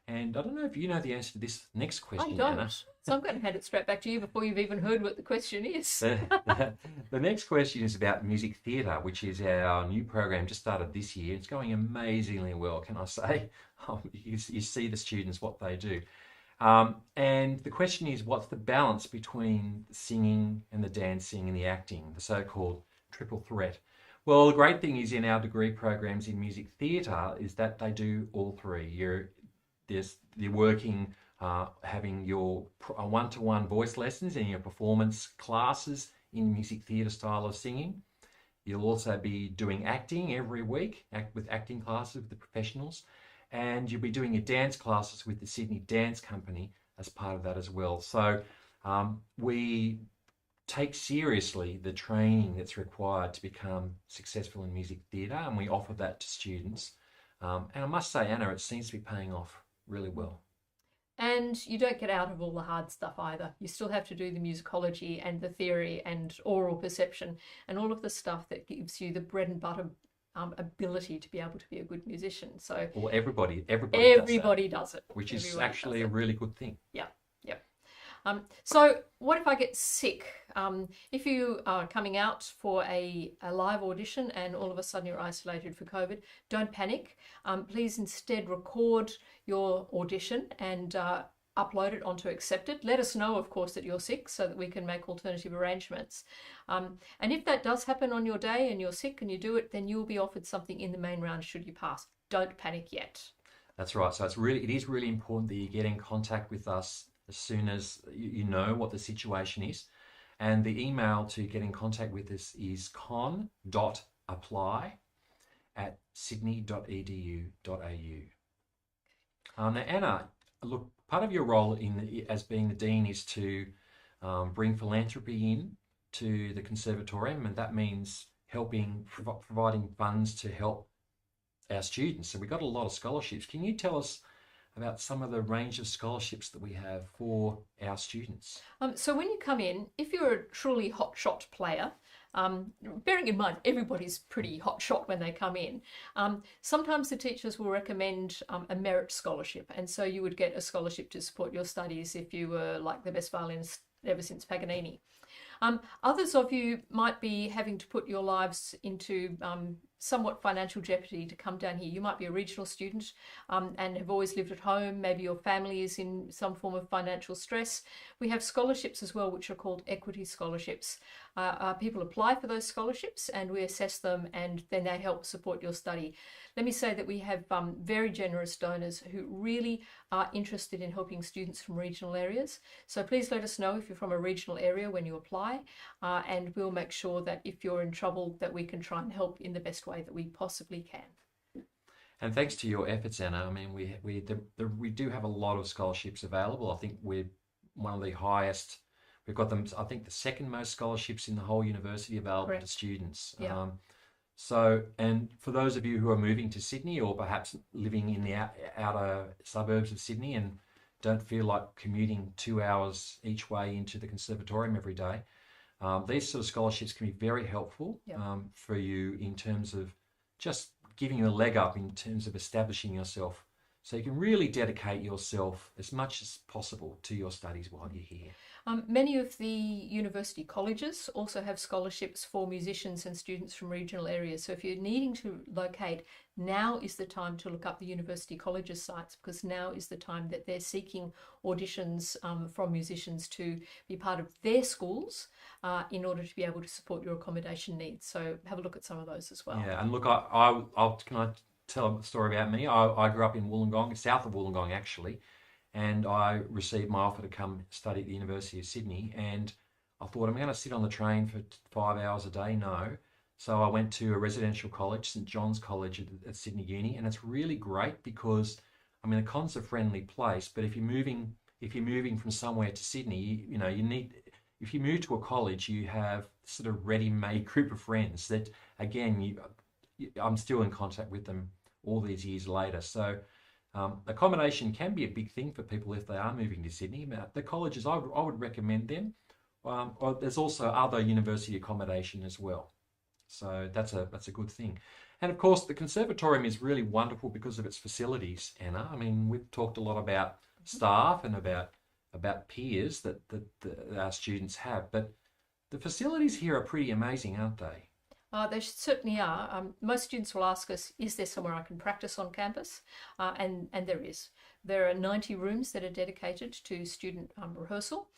And I don't know if you know the answer to this next question, I don't. Anna. So I'm going to hand it straight back to you before you've even heard what the question is. The next question is about music theatre, which is our new program, just started this year. It's going amazingly well, can I say? You see the students, what they do. And the question is, what's the balance between the singing and the dancing and the acting, the so-called triple threat? Well, the great thing is in our degree programs in music theatre is that they do all three. You're working, having your one-to-one voice lessons and your performance classes in music theatre style of singing. You'll also be doing acting every week, with acting classes with the professionals, and you'll be doing your dance classes with the Sydney Dance Company as part of that as well. So we take seriously the training that's required to become successful in music theatre, and we offer that to students. And I must say, Anna, it seems to be paying off really well. And you don't get out of all the hard stuff either. You still have to do the musicology and the theory and oral perception and all of the stuff that gives you the bread and butter ability to be able to be a good musician. So well, everybody does it, which is actually a really good thing. Yeah. So what if I get sick? If you are coming out for a live audition and all of a sudden you're isolated for COVID, don't panic. Please instead record your audition and upload it onto Excerpt. Let us know, of course, that you're sick so that we can make alternative arrangements. And if that does happen on your day and you're sick and you do it, then you'll be offered something in the main round should you pass. Don't panic yet. That's right. So it is really important that you get in contact with us as soon as you know what the situation is. And the email to get in contact with us is con.apply@sydney.edu.au. Now, Anna, look, part of your role as being the Dean is to bring philanthropy in to the Conservatorium, and that means providing funds to help our students. So we've got a lot of scholarships. Can you tell us about some of the range of scholarships that we have for our students? So when you come in, if you're a truly hotshot player, bearing in mind everybody's pretty hotshot when they come in, sometimes the teachers will recommend a merit scholarship, and so you would get a scholarship to support your studies if you were like the best violinist ever since Paganini. Others of you might be having to put your lives into somewhat financial jeopardy to come down here. You might be a regional student and have always lived at home. Maybe your family is in some form of financial stress. We have scholarships as well, which are called equity scholarships. People apply for those scholarships and we assess them, and then they help support your study. Let me say that we have very generous donors who really are interested in helping students from regional areas. So please let us know if you're from a regional area when you apply, and we'll make sure that if you're in trouble that we can try and help in the best way that we possibly can. And thanks to your efforts, Anna, I mean, we do have a lot of scholarships available. I think we're one of the highest. We've got them, I think, the second most scholarships in the whole university available to students. Yeah. So, and for those of you who are moving to Sydney or perhaps living in the outer suburbs of Sydney and don't feel like commuting 2 hours each way into the Conservatorium every day, These sort of scholarships can be very helpful for you in terms of just giving you a leg up in terms of establishing yourself, so you can really dedicate yourself as much as possible to your studies while you're here. Many of the university colleges also have scholarships for musicians and students from regional areas. So if you're needing to locate, now is the time to look up the university colleges sites, because now is the time that they're seeking auditions from musicians to be part of their schools in order to be able to support your accommodation needs. So have a look at some of those as well. Yeah, and look, can I tell a story about me? I grew up in Wollongong, south of Wollongong actually, and I received my offer to come study at the University of Sydney, and I thought, I'm going to sit on the train for 5 hours a day? No. So I went to a residential college, St John's College at Sydney Uni, and it's really great because, I mean, the con's a friendly place, but if you're moving from somewhere to Sydney, if you move to a college, you have sort of ready-made group of friends that, again, I'm still in contact with them all these years later. So accommodation can be a big thing for people if they are moving to Sydney. The colleges, I would recommend them. Or there's also other university accommodation as well. So that's a good thing. And of course, the Conservatorium is really wonderful because of its facilities, Anna. I mean, we've talked a lot about staff and about peers that our students have, but the facilities here are pretty amazing, aren't they? They certainly are. Most students will ask us, is there somewhere I can practice on campus? And there is. There are 90 rooms that are dedicated to student rehearsal,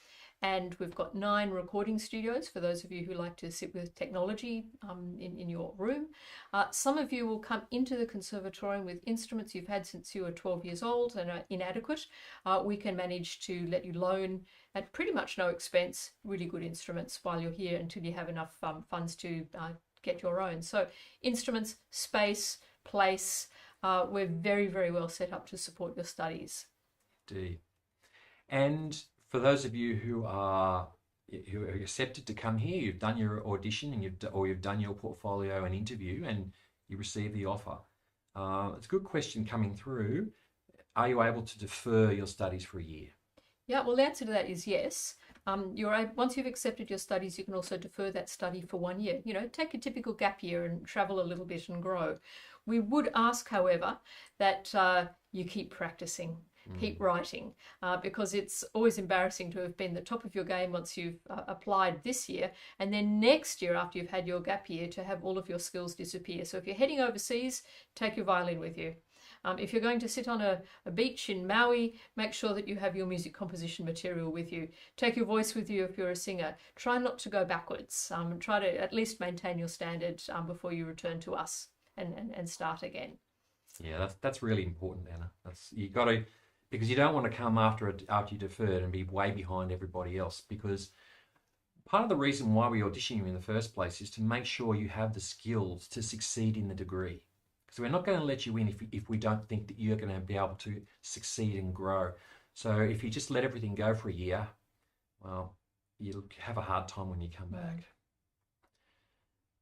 and we've got 9 recording studios for those of you who like to sit with technology in your room. Some of you will come into the Conservatorium with instruments you've had since you were 12 years old and are inadequate. We can manage to let you loan at pretty much no expense really good instruments while you're here until you have enough funds to get your own. So instruments, space, place, we're very, very well set up to support your studies. Indeed. And for those of you who are accepted to come here, you've done your audition and you've done your portfolio and interview and you receive the offer. It's a good question coming through. Are you able to defer your studies for a year? Yeah, well, the answer to that is yes. Once you've accepted your studies, you can also defer that study for 1 year. Take a typical gap year and travel a little bit and grow. We would ask, however, that you keep practicing, keep writing, because it's always embarrassing to have been the top of your game once you've applied this year, and then next year, after you've had your gap year, to have all of your skills disappear. So if you're heading overseas, take your violin with you. If you're going to sit on a beach in Maui, make sure that you have your music composition material with you. Take your voice with you if you're a singer. Try not to go backwards. Try to at least maintain your standard before you return to us and start again. Yeah, that's really important, Anna. You got to, because you don't want to come after you deferred and be way behind everybody else, because part of the reason why we audition you in the first place is to make sure you have the skills to succeed in the degree. So we're not going to let you in if we don't think that you're going to be able to succeed and grow. So if you just let everything go for a year, well, you'll have a hard time when you come back.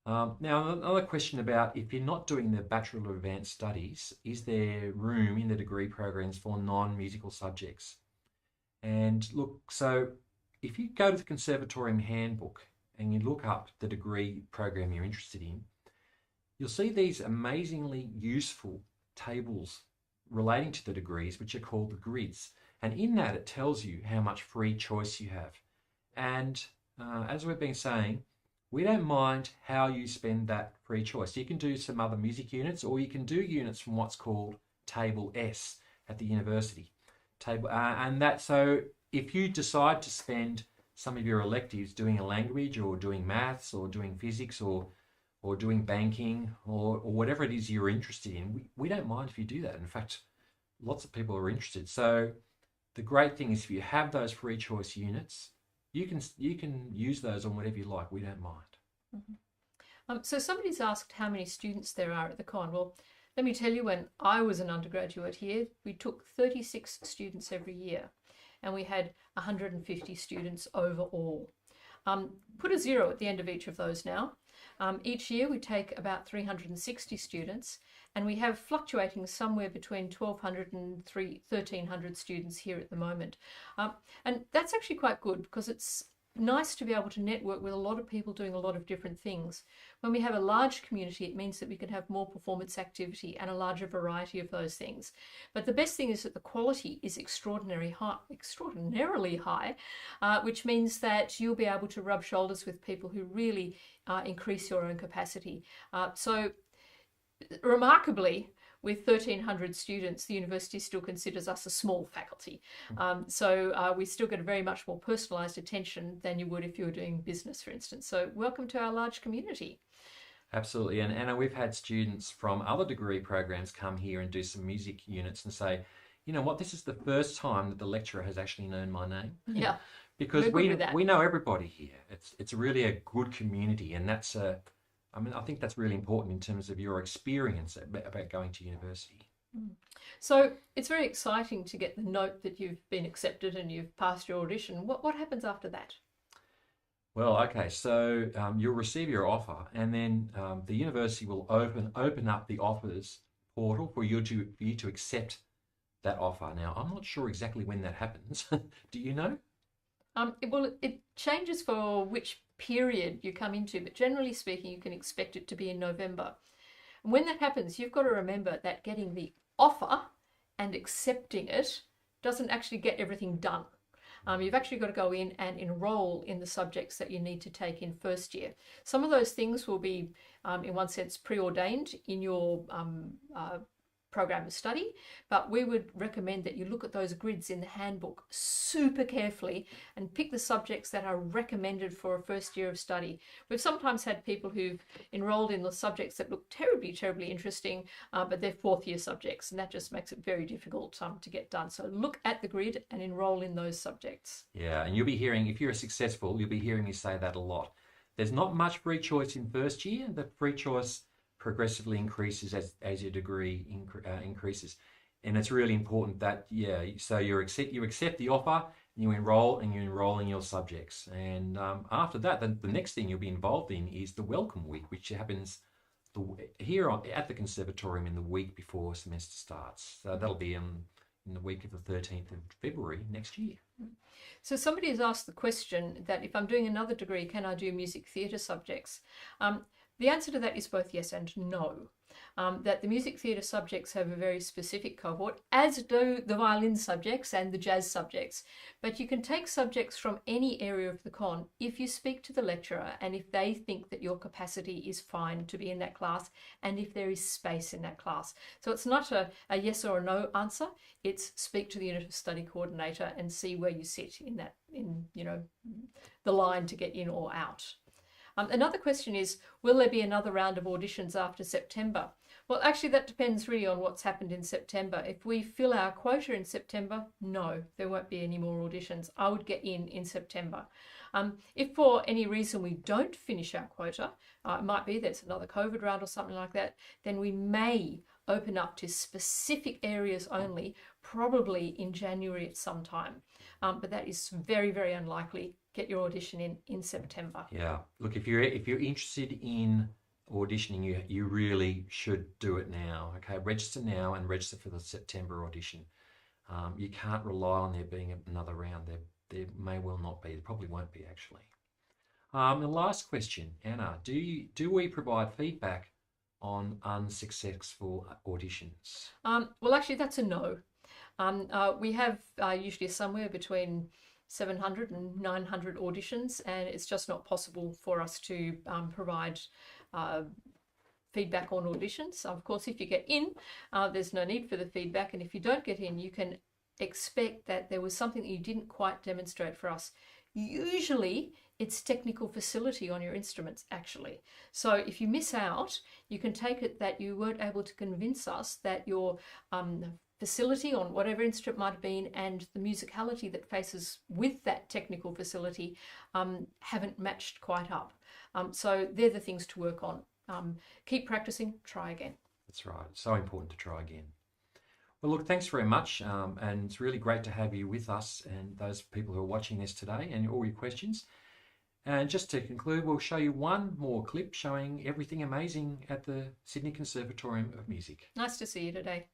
Now, another question about if you're not doing the Bachelor of Advanced Studies, is there room in the degree programs for non-musical subjects? And look, so if you go to the Conservatorium handbook and you look up the degree program you're interested in, you'll see these amazingly useful tables relating to the degrees, which are called the grids. And in that, it tells you how much free choice you have. And as we've been saying, we don't mind how you spend that free choice. You can do some other music units, or you can do units from what's called Table S at the university. So if you decide to spend some of your electives doing a language or doing maths or doing physics or doing banking or whatever it is you're interested in, we don't mind if you do that. In fact, lots of people are interested. So the great thing is if you have those free choice units, you can use those on whatever you like. We don't mind. Mm-hmm. So somebody's asked how many students there are at the con. Well, let me tell you, when I was an undergraduate here, we took 36 students every year, and we had 150 students overall. Put a 0 at the end of each of those now. Each year we take about 360 students, and we have fluctuating somewhere between 1,200 and 1,300 students here at the moment. And that's actually quite good, because it's nice to be able to network with a lot of people doing a lot of different things. When we have a large community, it means that we can have more performance activity and a larger variety of those things. But the best thing is that the quality is extraordinarily high, which means that you'll be able to rub shoulders with people who really increase your own capacity. So remarkably, with 1,300 students, the university still considers us a small faculty. So we still get a very much more personalised attention than you would if you were doing business, for instance. So welcome to our large community. Absolutely. And Anna, we've had students from other degree programs come here and do some music units and say, you know what, this is the first time that the lecturer has actually known my name. Yeah. Because we know everybody here. It's really a good community, and that's I think that's really important in terms of your experience about going to university. So it's very exciting to get the note that you've been accepted and you've passed your audition. What happens after that? Well, okay, so you'll receive your offer, and then the university will open up the offers portal for you to accept that offer. Now, I'm not sure exactly when that happens. Do you know? It changes for which period you come into, but generally speaking, you can expect it to be in November. And when that happens, you've got to remember that getting the offer and accepting it doesn't actually get everything done. You've actually got to go in and enroll in the subjects that you need to take in first year. Some of those things will be, in one sense, preordained in your program of study, but we would recommend that you look at those grids in the handbook super carefully and pick the subjects that are recommended for a first year of study. We've sometimes had people who've enrolled in the subjects that look terribly, terribly interesting, but they're fourth year subjects, and that just makes it very difficult to get done. So look at the grid and enroll in those subjects. Yeah, and you'll be hearing, if you're successful, you'll be hearing me say that a lot. There's not much free choice in first year. The free choice progressively increases as your degree increases, and it's really important that so you accept the offer, you enroll in your subjects, and after that, the next thing you'll be involved in is the welcome week, which happens here at the conservatorium in the week before semester starts. So that'll be in the week of the 13th of February next year. So somebody has asked the question that if I'm doing another degree, can I do music theatre subjects? The answer to that is both yes and no. That the music theatre subjects have a very specific cohort, as do the violin subjects and the jazz subjects. But you can take subjects from any area of the con if you speak to the lecturer and if they think that your capacity is fine to be in that class and if there is space in that class. So it's not a yes or a no answer. It's speak to the unit of study coordinator and see where you sit in the line to get in or out. Another question is, will there be another round of auditions after September? Well, actually, that depends really on what's happened in September. If we fill our quota in September, no, there won't be any more auditions. I would get in September. If for any reason we don't finish our quota, it might be there's another COVID round or something like that, then we may open up to specific areas only, probably in January at some time. But that is very, very unlikely. Get your audition in September. Yeah, look, if you're interested in auditioning, you really should do it now. Okay, register now and register for the September audition. You can't rely on there being another round. There may well not be. There probably won't be actually. The last question, Anna, do we provide feedback on unsuccessful auditions? Well, actually, that's a no. We have usually somewhere between 700 and 900 auditions, and it's just not possible for us to provide feedback on auditions. Of course, if you get in, there's no need for the feedback, and if you don't get in, you can expect that there was something that you didn't quite demonstrate for us. Usually, it's technical facility on your instruments, actually. So if you miss out, you can take it that you weren't able to convince us that your facility on whatever instrument might have been and the musicality that faces with that technical facility haven't matched quite up. So they're the things to work on. Keep practicing, try again. That's right. It's so important to try again. Well, look, thanks very much. And it's really great to have you with us and those people who are watching this today and all your questions. And just to conclude, we'll show you one more clip showing everything amazing at the Sydney Conservatorium of Music. Nice to see you today.